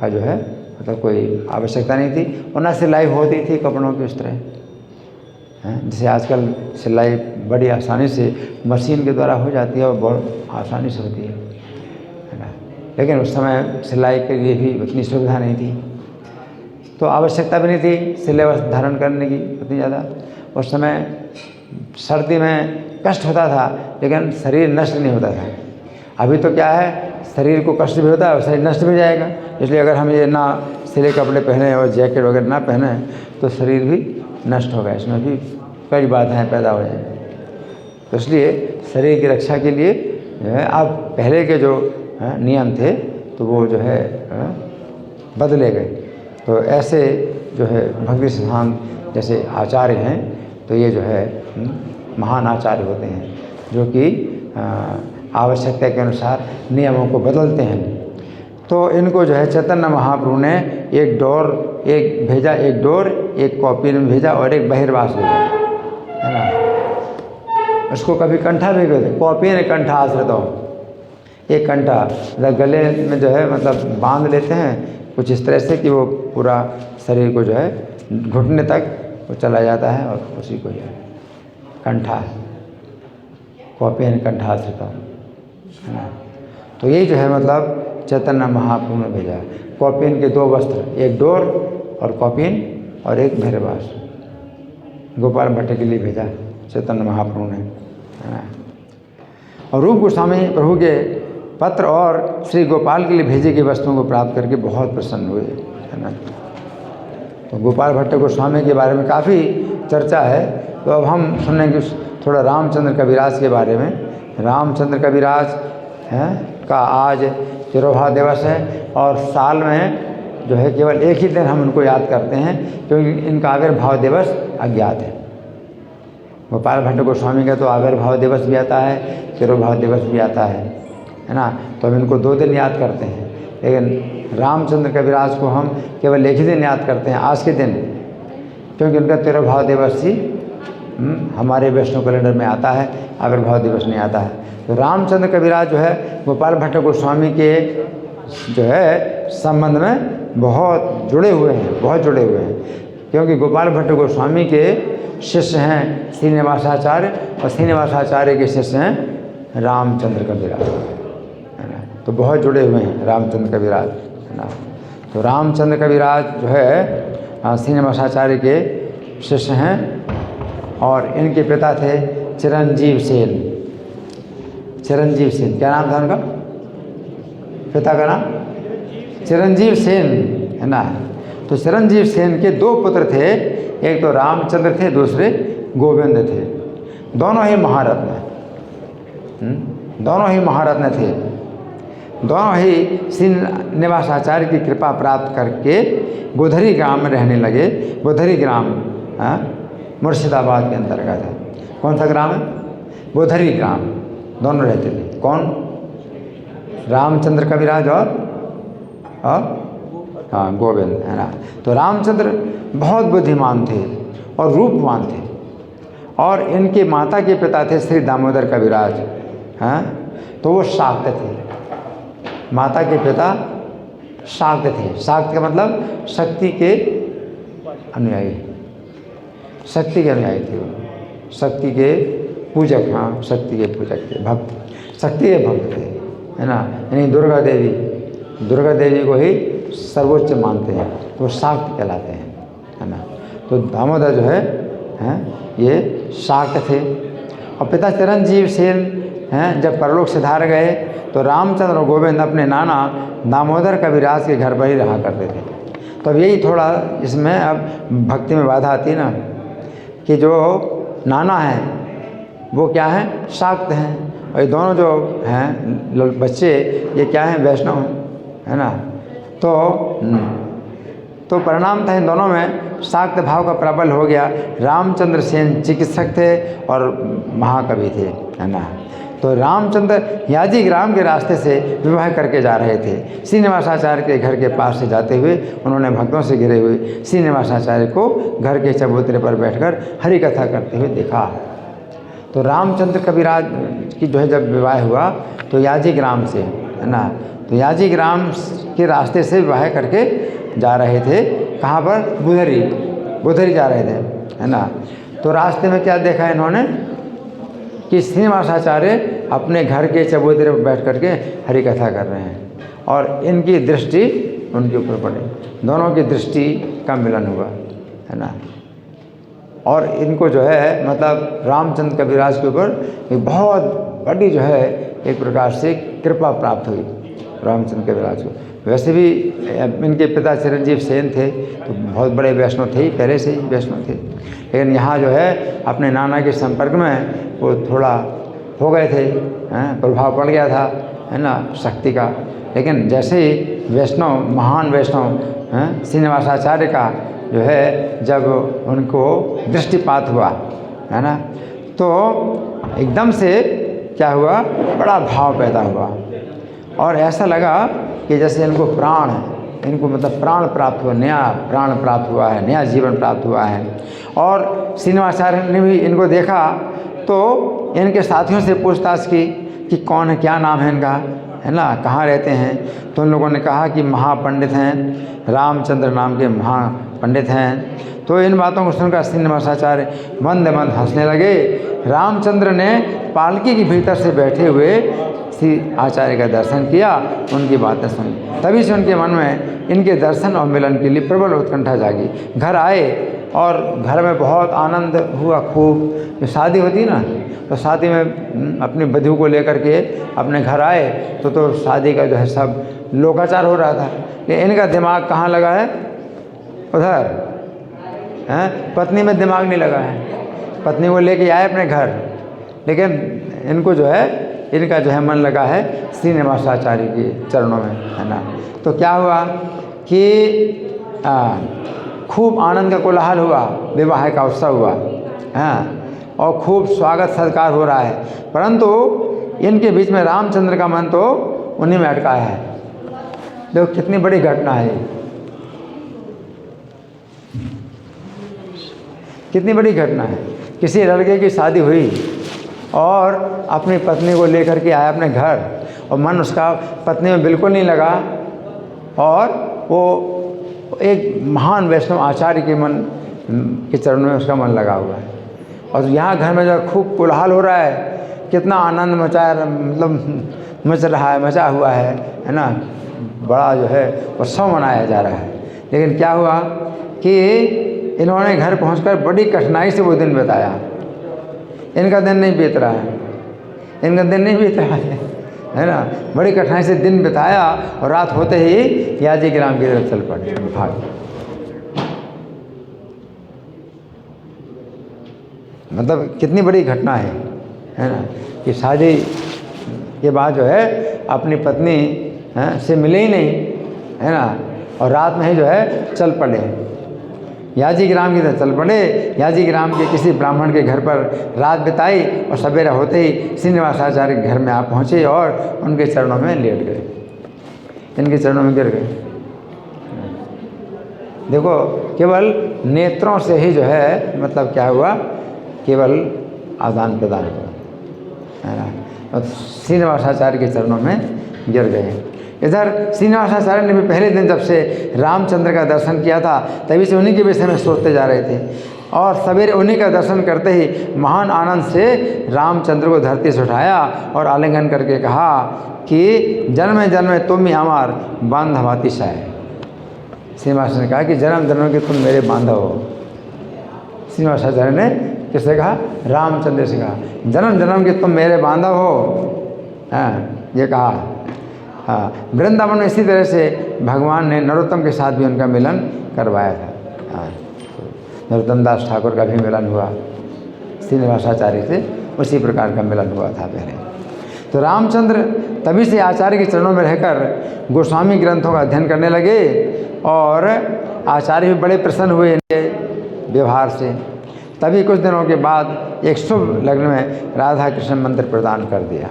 का जो है मतलब कोई आवश्यकता नहीं थी, और न सिलाई होती थी कपड़ों की उस तरह हैं। जैसे आजकल सिलाई बड़ी आसानी से मशीन के द्वारा हो जाती है और बहुत आसानी से होती है ना। लेकिन उस समय सिलाई के लिए भी उतनी सुविधा नहीं थी, तो आवश्यकता भी नहीं थी सिले वस्त्र धारण करने की उतनी ज़्यादा। उस समय सर्दी में कष्ट होता था लेकिन शरीर नष्ट नहीं होता था। अभी तो क्या है, शरीर को कष्ट भी होता है और शरीर नष्ट भी जाएगा। इसलिए अगर हम ये ना सिले कपड़े पहने और जैकेट वगैरह ना पहने तो शरीर भी नष्ट होगा, इसमें भी कई बाधाएं पैदा हो जाएंगी। तो इसलिए शरीर की रक्षा के लिए जो है अब पहले के जो नियम थे तो वो जो है बदले गए। तो ऐसे जो है भक्ति सिद्धांत जैसे आचार्य हैं तो ये जो है महान आचार्य होते हैं जो कि आवश्यकता के अनुसार नियमों को बदलते हैं। तो इनको जो है चैतन्य महाप्रभु ने एक डोर एक कॉपिन भेजा और एक बहिर्वास भेजा, है ना। उसको कभी कंठा भी कहते, कॉपिन कंठा आश्रित हो। एक कंठा मतलब गले में जो है मतलब बांध लेते हैं कुछ इस तरह से कि वो पूरा शरीर को जो है घुटने तक वो चला जाता है, और उसी को जो है कंठा कॉपिन कंठा आश्रित हो, है ना। तो यही जो है मतलब चैतन्य महाप्रभु ने भेजा। कॉपिन के 2 वस्त्र, एक डोर और कॉपिन और एक बहिर्वास गोपाल भट्ट के लिए भेजा चैतन्य महाप्रभु ने, है ना। और रूप गोस्वामी प्रभु के पत्र और श्री गोपाल के लिए भेजे गए वस्तुओं को प्राप्त करके बहुत प्रसन्न हुए, है ना। तो गोपाल भट्ट गोस्वामी के बारे में काफ़ी चर्चा है। तो अब हम सुनेंगे थोड़ा रामचंद्र कविराज के बारे में। रामचंद्र कविराज का आज तिरुभाव दिवस है। और साल में जो है केवल एक ही दिन हम उनको याद करते हैं, क्योंकि इनका आविर्भाव दिवस अज्ञात है। गोपाल भट्ट गोस्वामी का तो आविर्भाव दिवस भी आता है, तिरुभाव दिवस भी आता है ना। तो हम इनको 2 दिन याद करते हैं, लेकिन रामचंद्र कविराज को हम केवल एक ही दिन याद करते हैं, आज के दिन, क्योंकि उनका तिरुभाव दिवस ही हमारे वैष्णव कैलेंडर में आता है, आविर्भाव दिवस नहीं आता है। तो रामचंद्र कविराज जो है गोपाल भट्ट गोस्वामी के जो है संबंध में बहुत जुड़े हुए हैं, बहुत जुड़े हुए हैं, क्योंकि गोपाल भट्ट गोस्वामी के शिष्य हैं श्रीनिवासाचार्य, और श्रीनिवासाचार्य के शिष्य हैं रामचंद्र कविराज, है ना। तो बहुत जुड़े हुए हैं रामचंद्र कविराज, है ना। तो रामचंद्र कविराज जो है श्रीनिवासाचार्य के शिष्य हैं, और इनके पिता थे चिरंजीव सेन। चिरंजीव सेन, क्या नाम था उनका पिता का नाम? चिरंजीव सेन, है ना। तो चिरंजीव सेन के 2 पुत्र थे, एक तो रामचंद्र थे, दूसरे गोविंद थे। दोनों ही महारत्न, दोनों ही महारत्न थे। दोनों ही श्रीनिवासाचार्य की कृपा प्राप्त करके गोधरी ग्राम में रहने लगे। गोधरी ग्राम मुर्शिदाबाद के अंतर्गत है। कौन सा ग्राम है? गोधरी ग्राम। दोनों रहते थे। कौन? रामचंद्र कविराज और हाँ गोविंद, है ना। तो रामचंद्र बहुत बुद्धिमान थे और रूपवान थे, और इनके माता के पिता थे श्री दामोदर कविराज, हैं। तो वो शाक्त थे। माता के पिता शाक्त थे। शाक्त का मतलब शक्ति के अनुयायी, शक्ति के अनुयायी थे वो, शक्ति के पूजक, हाँ शक्ति के पूजक थे, भक्त, शक्ति के भक्त थे, है ना। यानी दुर्गा देवी को ही सर्वोच्च मानते हैं, तो शाक्त कहलाते हैं, है ना। तो दामोदर जो है ये शाक्त थे। और पिता चिरंजीव सेन हैं जब परलोक सिधार गए, तो रामचंद्र और गोविंद अपने नाना दामोदर कविराज के घर पर ही रहा करते थे। तो अब यही थोड़ा इसमें अब भक्ति में बाधा आती है ना, कि जो नाना हैं वो क्या हैं? शाक्त हैं, और ये दोनों जो हैं बच्चे ये क्या हैं? वैष्णव, है ना। तो परिणाम था इन दोनों में शाक्त भाव का प्रबल हो गया। रामचंद्र सेन चिकित्सक थे और महाकवि थे, है ना। तो रामचंद्र याजी ग्राम के रास्ते से विवाह करके जा रहे थे। श्रीनिवासाचार्य के घर के पास से जाते हुए उन्होंने भक्तों से घिरे हुए श्रीनिवासाचार्य को घर के चबूतरे पर बैठकर हरि कथा करते हुए देखा। तो रामचंद्र कविराज की जो है जब विवाह हुआ तो याजी ग्राम से, है ना, तो याजी ग्राम के रास्ते से विवाह करके जा रहे थे। कहाँ पर? बुधरी जा रहे थे, है ना। तो रास्ते में क्या देखा इन्होंने कि श्रीनिवासाचार्य अपने घर के चबूतरे पर बैठ करके हरि कथा कर रहे हैं, और इनकी दृष्टि उनके ऊपर पड़ी। दोनों की दृष्टि का मिलन हुआ, है ना। और इनको जो है मतलब रामचंद्र कविराज के ऊपर एक बहुत बड़ी जो है एक प्रकार से कृपा प्राप्त हुई रामचंद्र कविराज को। वैसे भी इनके पिता चिरंजीव सेन थे, तो बहुत बड़े वैष्णव थे ही, पहले से ही वैष्णव थे, लेकिन यहाँ जो है अपने नाना के संपर्क में वो थोड़ा हो गए थे, प्रभाव पड़ गया था, है ना, शक्ति का। लेकिन जैसे ही वैष्णव, महान वैष्णव श्रीनिवासाचार्य का जो है जब उनको दृष्टिपात हुआ, है ना, तो एकदम से क्या हुआ? बड़ा भाव पैदा हुआ, और ऐसा लगा कि जैसे इनको प्राण, इनको मतलब प्राण प्राप्त हुआ, नया प्राण प्राप्त हुआ है, नया जीवन प्राप्त हुआ है। और श्रीनिवासाचार्य ने भी इनको देखा तो इनके साथियों से पूछताछ की कि कौन है, क्या नाम है इनका, है ना, कहाँ रहते हैं। तो उन लोगों ने कहा कि महापंडित हैं, रामचंद्र नाम के महापंडित हैं। तो इन बातों को सुनकर श्रीनिवासाचार्य मंद मंद हंसने लगे। रामचंद्र ने पालकी के भीतर से बैठे हुए श्री आचार्य का दर्शन किया, उनकी बातें सुनी। तभी से उनके मन में इनके दर्शन और मिलन के लिए प्रबल उत्कंठा जागी। घर आए और घर में बहुत आनंद हुआ खूब। जो शादी होती ना, तो शादी में अपनी वधू को लेकर के अपने घर आए तो शादी का जो है सब लोकाचार हो रहा था कि इनका दिमाग कहाँ लगा है? उधर, हैं, पत्नी में दिमाग नहीं लगा है। पत्नी को लेके आए अपने घर, लेकिन इनको जो है इनका जो है मन लगा है श्रीनिवासाचार्य के चरणों में, है ना। तो क्या हुआ कि खूब आनंद का कोलाहल हुआ, विवाह का उत्सव हुआ, हाँ, और खूब स्वागत सत्कार हो रहा है, परंतु इनके बीच में रामचंद्र का मन तो उन्हीं में अटकाया है। देखो कितनी बड़ी घटना है, कितनी बड़ी घटना है। किसी लड़के की शादी हुई और अपनी पत्नी को लेकर के आया अपने घर, और मन उसका पत्नी में बिल्कुल नहीं लगा, और वो एक महान वैष्णव आचार्य के मन के चरणों में उसका मन लगा हुआ है। और यहाँ घर में जो खूब कोलाहल हो रहा है, कितना आनंद मतलब मचा हुआ है ना, बड़ा जो है उत्सव मनाया जा रहा है। लेकिन क्या हुआ कि इन्होंने घर पहुंचकर बड़ी कठिनाई से वो दिन बिताया। इनका दिन नहीं बीत रहा है, इनका दिन नहीं बीत रहा है ना, बड़ी कठिनाई से दिन बिताया, और रात होते ही याजी ग्राम की तरफ चल पड़े, भाग। मतलब कितनी बड़ी घटना है ना, कि शादी के बाद जो है अपनी पत्नी से मिले ही नहीं, है ना, और रात में ही जो है चल पड़े, याजी ग्राम की तरफ चल पड़े। याजी ग्राम के किसी ब्राह्मण के घर पर रात बिताई, और सवेरा होते ही श्रीनिवासाचार्य के घर में आप पहुँचे और उनके चरणों में लेट गए, इनके चरणों में गिर गए। देखो केवल नेत्रों से ही जो है मतलब क्या हुआ, केवल आदान प्रदान हुआ, है ना, और श्रीनिवासाचार्य के चरणों में गिर गए। इधर श्रीनिवासाचार्य ने भी पहले दिन जब से रामचंद्र का दर्शन किया था, तभी से उन्हीं के विषय में सोचते जा रहे थे, और सवेरे उन्हीं का दर्शन करते ही महान आनंद से रामचंद्र को धरती से उठाया और आलिंगन करके कहा कि जन्म जन्म तुम ही हमार बांधव अतिशय। श्रीनिवास ने कहा कि जन्म जन्म के तुम मेरे बांधव हो। श्रीनिवासाचार्य ने किससे कहा? रामचंद्र से कहा, जन्म जन्म के तुम मेरे बांधव हो। हाँ, ये कहा। हाँ, वृंदावन में इसी तरह से भगवान ने नरोत्तम के साथ भी उनका मिलन करवाया था। हाँ, नरोत्तम दास ठाकुर का भी मिलन हुआ श्रीनिवासाचार्य से, उसी प्रकार का मिलन हुआ था पहले। तो रामचंद्र तभी से आचार्य के चरणों में रहकर गोस्वामी ग्रंथों का अध्ययन करने लगे, और आचार्य भी बड़े प्रसन्न हुए इनके व्यवहार से। तभी कुछ दिनों के बाद एक शुभ लग्न में राधा कृष्ण मंत्र प्रदान कर दिया।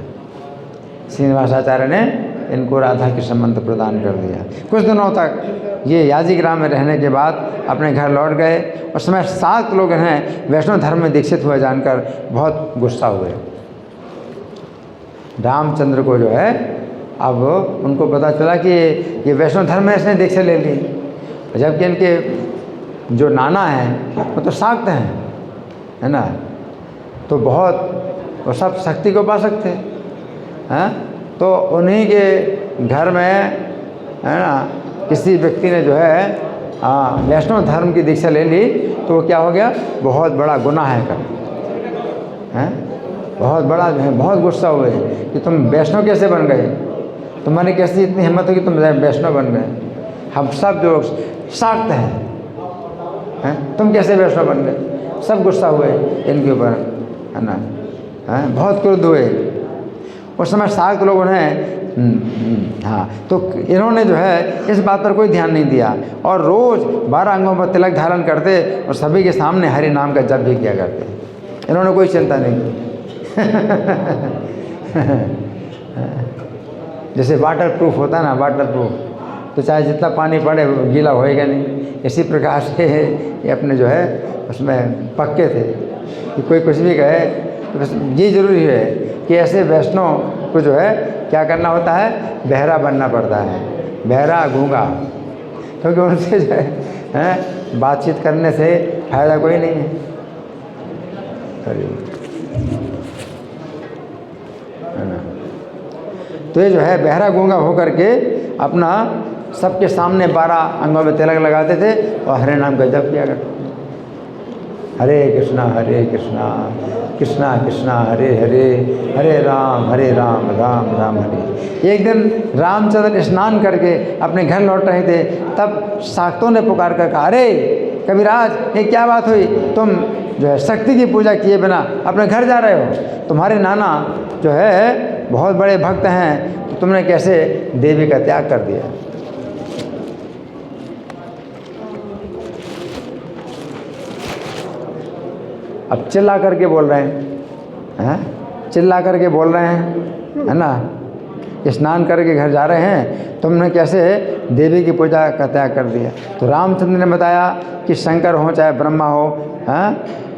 श्रीनिवासाचार्य ने इनको राधा कृष्ण मंत्र प्रदान कर दिया। कुछ दिनों तक ये याजी ग्राम में रहने के बाद अपने घर लौट गए, और समय 7 लोग हैं वैष्णव धर्म में दीक्षित हुए जानकर बहुत गुस्सा हुए। रामचंद्र को जो है अब उनको पता चला कि ये वैष्णव धर्म में इसने दीक्षा ले ली, जबकि इनके जो नाना हैं वो तो शाक्त हैं, है ना, तो बहुत वो सब शक्ति को पा सकते हैं। तो उन्हीं के घर में, है ना, किसी व्यक्ति ने जो है वैष्णव धर्म की दीक्षा ले ली, तो वो क्या हो गया, बहुत बड़ा गुनाह है कर, बहुत बड़ा जो है, बहुत गुस्सा हुए कि तुम वैष्णव कैसे बन गए, तुम्हारी कैसी इतनी हिम्मत हो कि तुम वैष्णव बन गए, हम सब जो शाक्त हैं, तुम कैसे वैष्णव बन गए। सब गुस्सा हुए इनके ऊपर, है ना, बहुत क्रोध हुए। उस समय शाक्त लोगों ने हाँ, तो इन्होंने जो है इस बात पर कोई ध्यान नहीं दिया, और रोज़ 12 अंगों पर तिलक धारण करते और सभी के सामने हरि नाम का जप भी किया करते। इन्होंने कोई चिंता नहीं की। जैसे वाटर प्रूफ होता है ना, वाटर प्रूफ, तो चाहे जितना पानी पड़े गीला होएगा नहीं, इसी प्रकार से ये अपने जो है उसमें पक्के थे कि कोई कुछ भी कहे। तो बस ये ज़रूरी है कि ऐसे वैष्णव को जो है क्या करना होता है, बहरा बनना पड़ता है, बहरा गूंगा, क्योंकि उनसे जो है बातचीत करने से फायदा कोई नहीं है। तो ये जो है बहरा गूंगा होकर के अपना सबके सामने 12 अंगों में तिलक लगाते थे और हरे नाम का जप किया करते थे। हरे कृष्णा कृष्णा कृष्णा हरे हरे, हरे राम राम राम हरे। एक दिन रामचंद्र स्नान करके अपने घर लौट रहे थे, तब शाक्तों ने पुकार कर कहा, अरे कविराज, ये क्या बात हुई, तुम जो है शक्ति की पूजा किए बिना अपने घर जा रहे हो। तुम्हारे नाना जो है बहुत बड़े भक्त हैं, तो तुमने कैसे देवी का त्याग कर दिया। अब चिल्ला करके बोल रहे हैं, चिल्ला करके बोल रहे हैं, है ना। स्नान करके घर जा रहे हैं, तुमने कैसे देवी की पूजा का त्याग कर दिया। तो रामचंद्र ने बताया कि शंकर हो चाहे ब्रह्मा हो,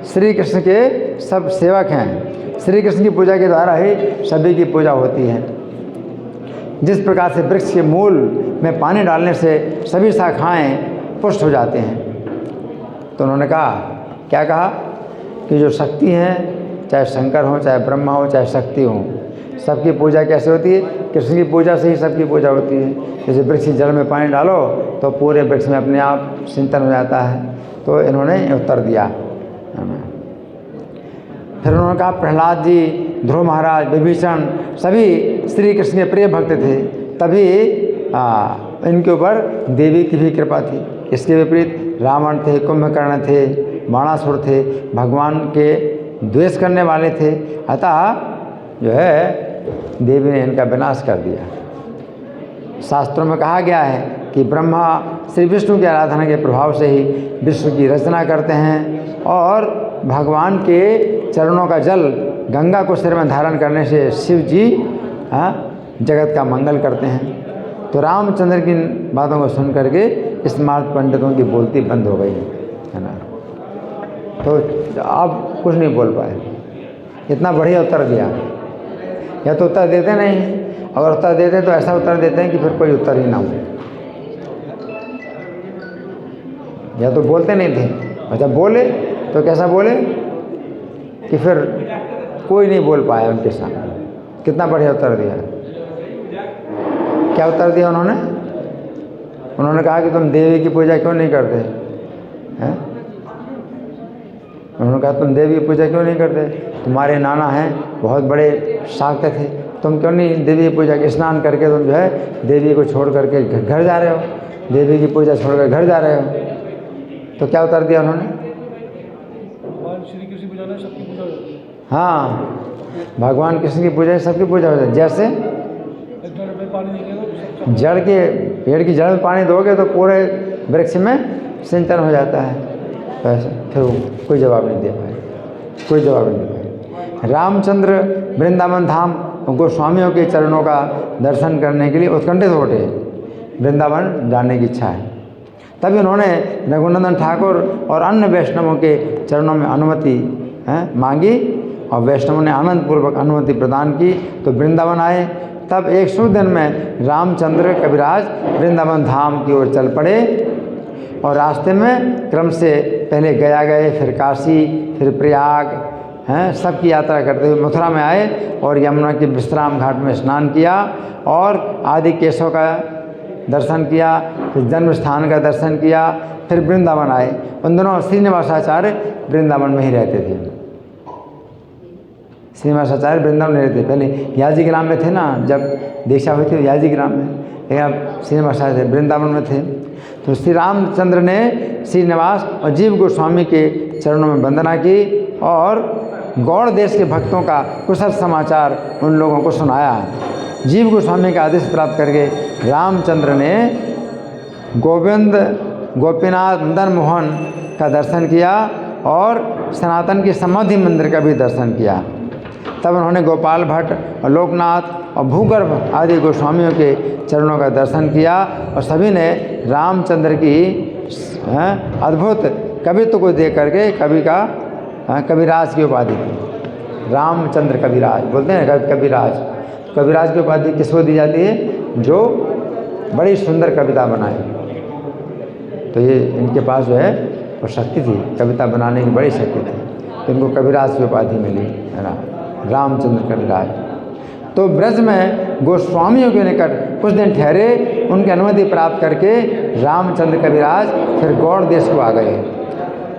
श्री कृष्ण के सब सेवक हैं। श्री कृष्ण की पूजा के द्वारा ही सभी की पूजा होती है। जिस प्रकार से वृक्ष के मूल में पानी डालने से सभी शाखाएं पुष्ट हो जाते हैं। तो उन्होंने कहा, क्या कहा कि जो शक्ति हैं, चाहे शंकर हो चाहे ब्रह्मा हो चाहे शक्ति हो, सबकी पूजा कैसे होती है? कृष्ण की पूजा से ही सबकी पूजा होती है। जैसे वृक्ष की जड़ में पानी डालो तो पूरे वृक्ष में अपने आप सिंचन हो जाता है। तो इन्होंने उत्तर दिया। फिर उन्होंने कहा, प्रहलाद जी, ध्रुव महाराज, विभीषण सभी श्री कृष्ण के प्रिय भक्त थे, तभी इनके ऊपर देवी की भी कृपा थी। इसके विपरीत रावण थे, कुंभकर्ण थे, बाणासुर थे, भगवान के द्वेष करने वाले थे। अतः जो है देवी ने इनका विनाश कर दिया। शास्त्रों में कहा गया है कि ब्रह्मा श्री विष्णु की आराधना के प्रभाव से ही विश्व की रचना करते हैं और भगवान के चरणों का जल गंगा को सिर में धारण करने से शिव जी जगत का मंगल करते हैं। तो रामचंद्र की बातों को सुन करके स्मार्त पंडितों की बोलती बंद हो गई, है ना। तो अब कुछ नहीं बोल पाए, इतना बढ़िया उत्तर दिया। या तो उत्तर देते नहीं, अगर उत्तर देते तो ऐसा उत्तर देते हैं कि फिर कोई उत्तर ही ना हो। या तो बोलते नहीं थे, और जब बोले तो कैसा बोले कि फिर कोई नहीं बोल पाया उनके सामने। कितना बढ़िया उत्तर दिया। क्या उत्तर दिया उन्होंने? उन्होंने कहा कि तुम देवी की पूजा क्यों नहीं करते हैं? उन्होंने कहा, तुम देवी की पूजा क्यों नहीं करते? तुम्हारे नाना हैं, बहुत बड़े शाक्त थे, तुम क्यों नहीं देवी की पूजा? स्नान करके तुम जो है देवी को छोड़ करके घर जा रहे हो, देवी की पूजा छोड़कर घर जा रहे हो। तो क्या उत्तर दिया उन्होंने? श्री कृष्ण की पूजा में सबकी पूजा होती है। हाँ, भगवान कृष्ण की पूजा सबकी पूजा होती है। जैसे जड़ में पानी देंगे, जड़ के पेड़ की जड़ में पानी दोगे तो पूरे वृक्ष में सिंचन हो जाता है। वैसे फिर कोई जवाब नहीं दे पाए, कोई जवाब नहीं दे पाए। रामचंद्र वृंदावन धाम गोस्वामियों के चरणों का दर्शन करने के लिए उत्कंठित हो उठे। वृंदावन जाने की इच्छा है। तभी उन्होंने रघुनंदन ठाकुर और अन्य वैष्णवों के चरणों में अनुमति मांगी और वैष्णवों ने आनंदपूर्वक अनुमति प्रदान की। तो वृंदावन आए। तब एक शुभ दिन में रामचंद्र कविराज वृंदावन धाम की ओर चल पड़े और रास्ते में क्रम से पहले गया गए, फिर काशी, फिर प्रयाग, सबकी यात्रा करते हुए मथुरा में आए और यमुना के विश्राम घाट में स्नान किया और आदि केशव का दर्शन किया, फिर जन्म स्थान का दर्शन किया, फिर वृंदावन आए। उन दिनों श्रीनिवासाचार्य वृंदावन में ही रहते थे। श्रीनिवासाचार्य वृंदावन में रहते, पहले याजी ग्राम में थे ना, जब दीक्षा हुई थी याजी ग्राम में, लेकिन अब श्रीनिवासाचार्य वृंदावन में थे। तो श्री रामचंद्र ने श्रीनिवास और जीव गोस्वामी के चरणों में वंदना की और गौड़ देश के भक्तों का कुशल समाचार उन लोगों को सुनाया। जीव गोस्वामी का आदेश प्राप्त करके रामचंद्र ने गोविंद गोपीनाथ मदन मोहन का दर्शन किया और सनातन के समाधि मंदिर का भी दर्शन किया। तब उन्होंने गोपाल भट्ट और लोकनाथ और भूगर्भ आदि गोस्वामियों के चरणों का दर्शन किया और सभी ने रामचंद्र की अद्भुत कवित्व को देख करके कवि का कविराज की उपाधि दी। रामचंद्र कविराज बोलते हैं, कविराज। कविराज की उपाधि किसको दी जाती है? जो बड़ी सुंदर कविता बनाए। तो ये इनके पास जो है वो शक्ति थी, कविता बनाने की बड़ी शक्ति थी, तो इनको कविराज की उपाधि मिली, है ना, रामचंद्र कविराज। तो ब्रज में गोस्वामियों के निकट कुछ दिन ठहरे। उनकी अनुमति प्राप्त करके रामचंद्र कविराज फिर गौड़ देश को आ गए।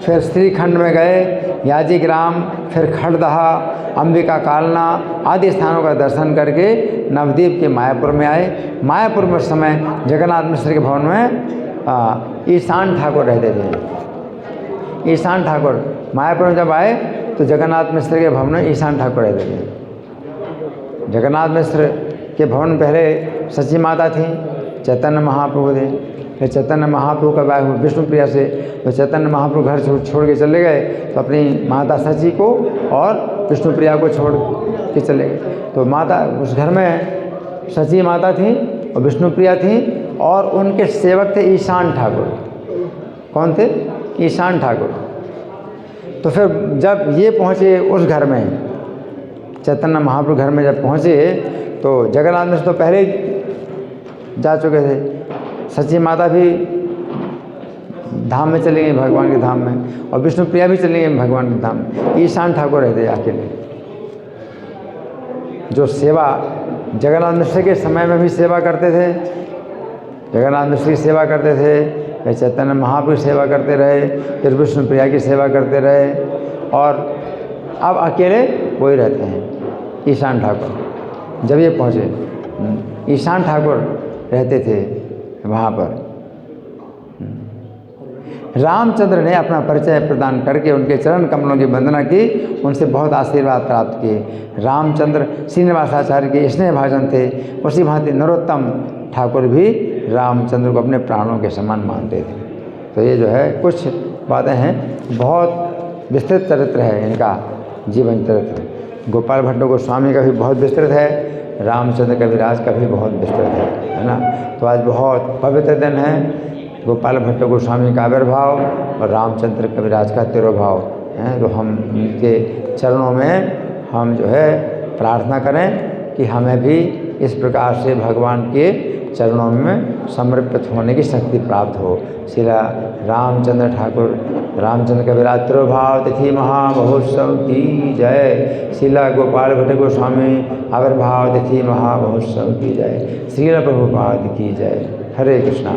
फिर श्रीखंड में गए, याजी ग्राम, फिर खड़दहा, अंबिका कालना आदि स्थानों का दर्शन करके नवद्वीप के मायापुर में आए। मायापुर में उस समय जगन्नाथ मिश्र के भवन में ईशान ठाकुर रहते थे। ईशान ठाकुर मायापुर में जब आए तो जगन्नाथ मिश्र के भवन में ईशान ठाकुर रहते थे। जगन्नाथ मिश्र के भवन में पहले सची माता थी, चैतन्य महाप्रभु थे। फिर चैतन्य महाप्रभु का विवाह हुआ विष्णुप्रिया से, तो चैतन्य महाप्रभु घर छोड़ के चले गए, तो अपनी माता सची को और विष्णुप्रिया को छोड़ के चले गए। तो माता उस घर में सची माता थी और विष्णुप्रिया थी, और उनके सेवक थे ईशान ठाकुर। कौन थे? ईशान ठाकुर। तो फिर जब ये पहुँचे उस घर में, चैतन्य महाप्रभु घर में जब पहुँचे, तो जगन्नाथ मिश्र तो पहले ही जा चुके थे, सची माता भी धाम में चली गई, भगवान के धाम में, और विष्णुप्रिया भी चली गई भगवान के धाम में। ईशान ठाकुर रहते अकेले, जो सेवा जगन्नाथ मिश्र के समय में भी सेवा करते थे, जगन्नाथ मिश्र की सेवा करते थे, फिर चैतन्य महाप्रभु की सेवा करते रहे, फिर विष्णुप्रिया की सेवा करते रहे, और अब अकेले वही रहते हैं, ईशान ठाकुर। जब ये पहुँचे, ईशान ठाकुर रहते थे वहाँ पर। रामचंद्र ने अपना परिचय प्रदान करके उनके चरण कमलों की वंदना की, उनसे बहुत आशीर्वाद प्राप्त किए। रामचंद्र श्रीनिवासाचार्य के स्नेह भाजन थे। उसी भांति नरोत्तम ठाकुर भी रामचंद्र को अपने प्राणों के समान मानते थे। तो ये जो है कुछ बातें हैं, बहुत विस्तृत चरित्र है इनका, जीवन चरित्र। गोपाल भट्ट गोस्वामी का भी बहुत विस्तृत है, रामचंद्र कविराज का भी बहुत विस्तृत है ना। तो आज बहुत पवित्र दिन है, गोपाल भट्ट गोस्वामी का आविर्भाव और रामचंद्र कविराज का तिरोभाव है। तो हम उनके चरणों में हम जो है प्रार्थना करें कि हमें भी इस प्रकार से भगवान के चरणों में समर्पित होने की शक्ति प्राप्त हो। श्रीला रामचंद्र ठाकुर रामचंद्र कविराज तिरोभाव तिथि महामहोत्सव की जय। श्रीला गोपाल भट्ट गोस्वामी आविर्भाव तिथि महामहोत्सव की जय। श्रीला प्रभुपाद की जय। हरे कृष्णा।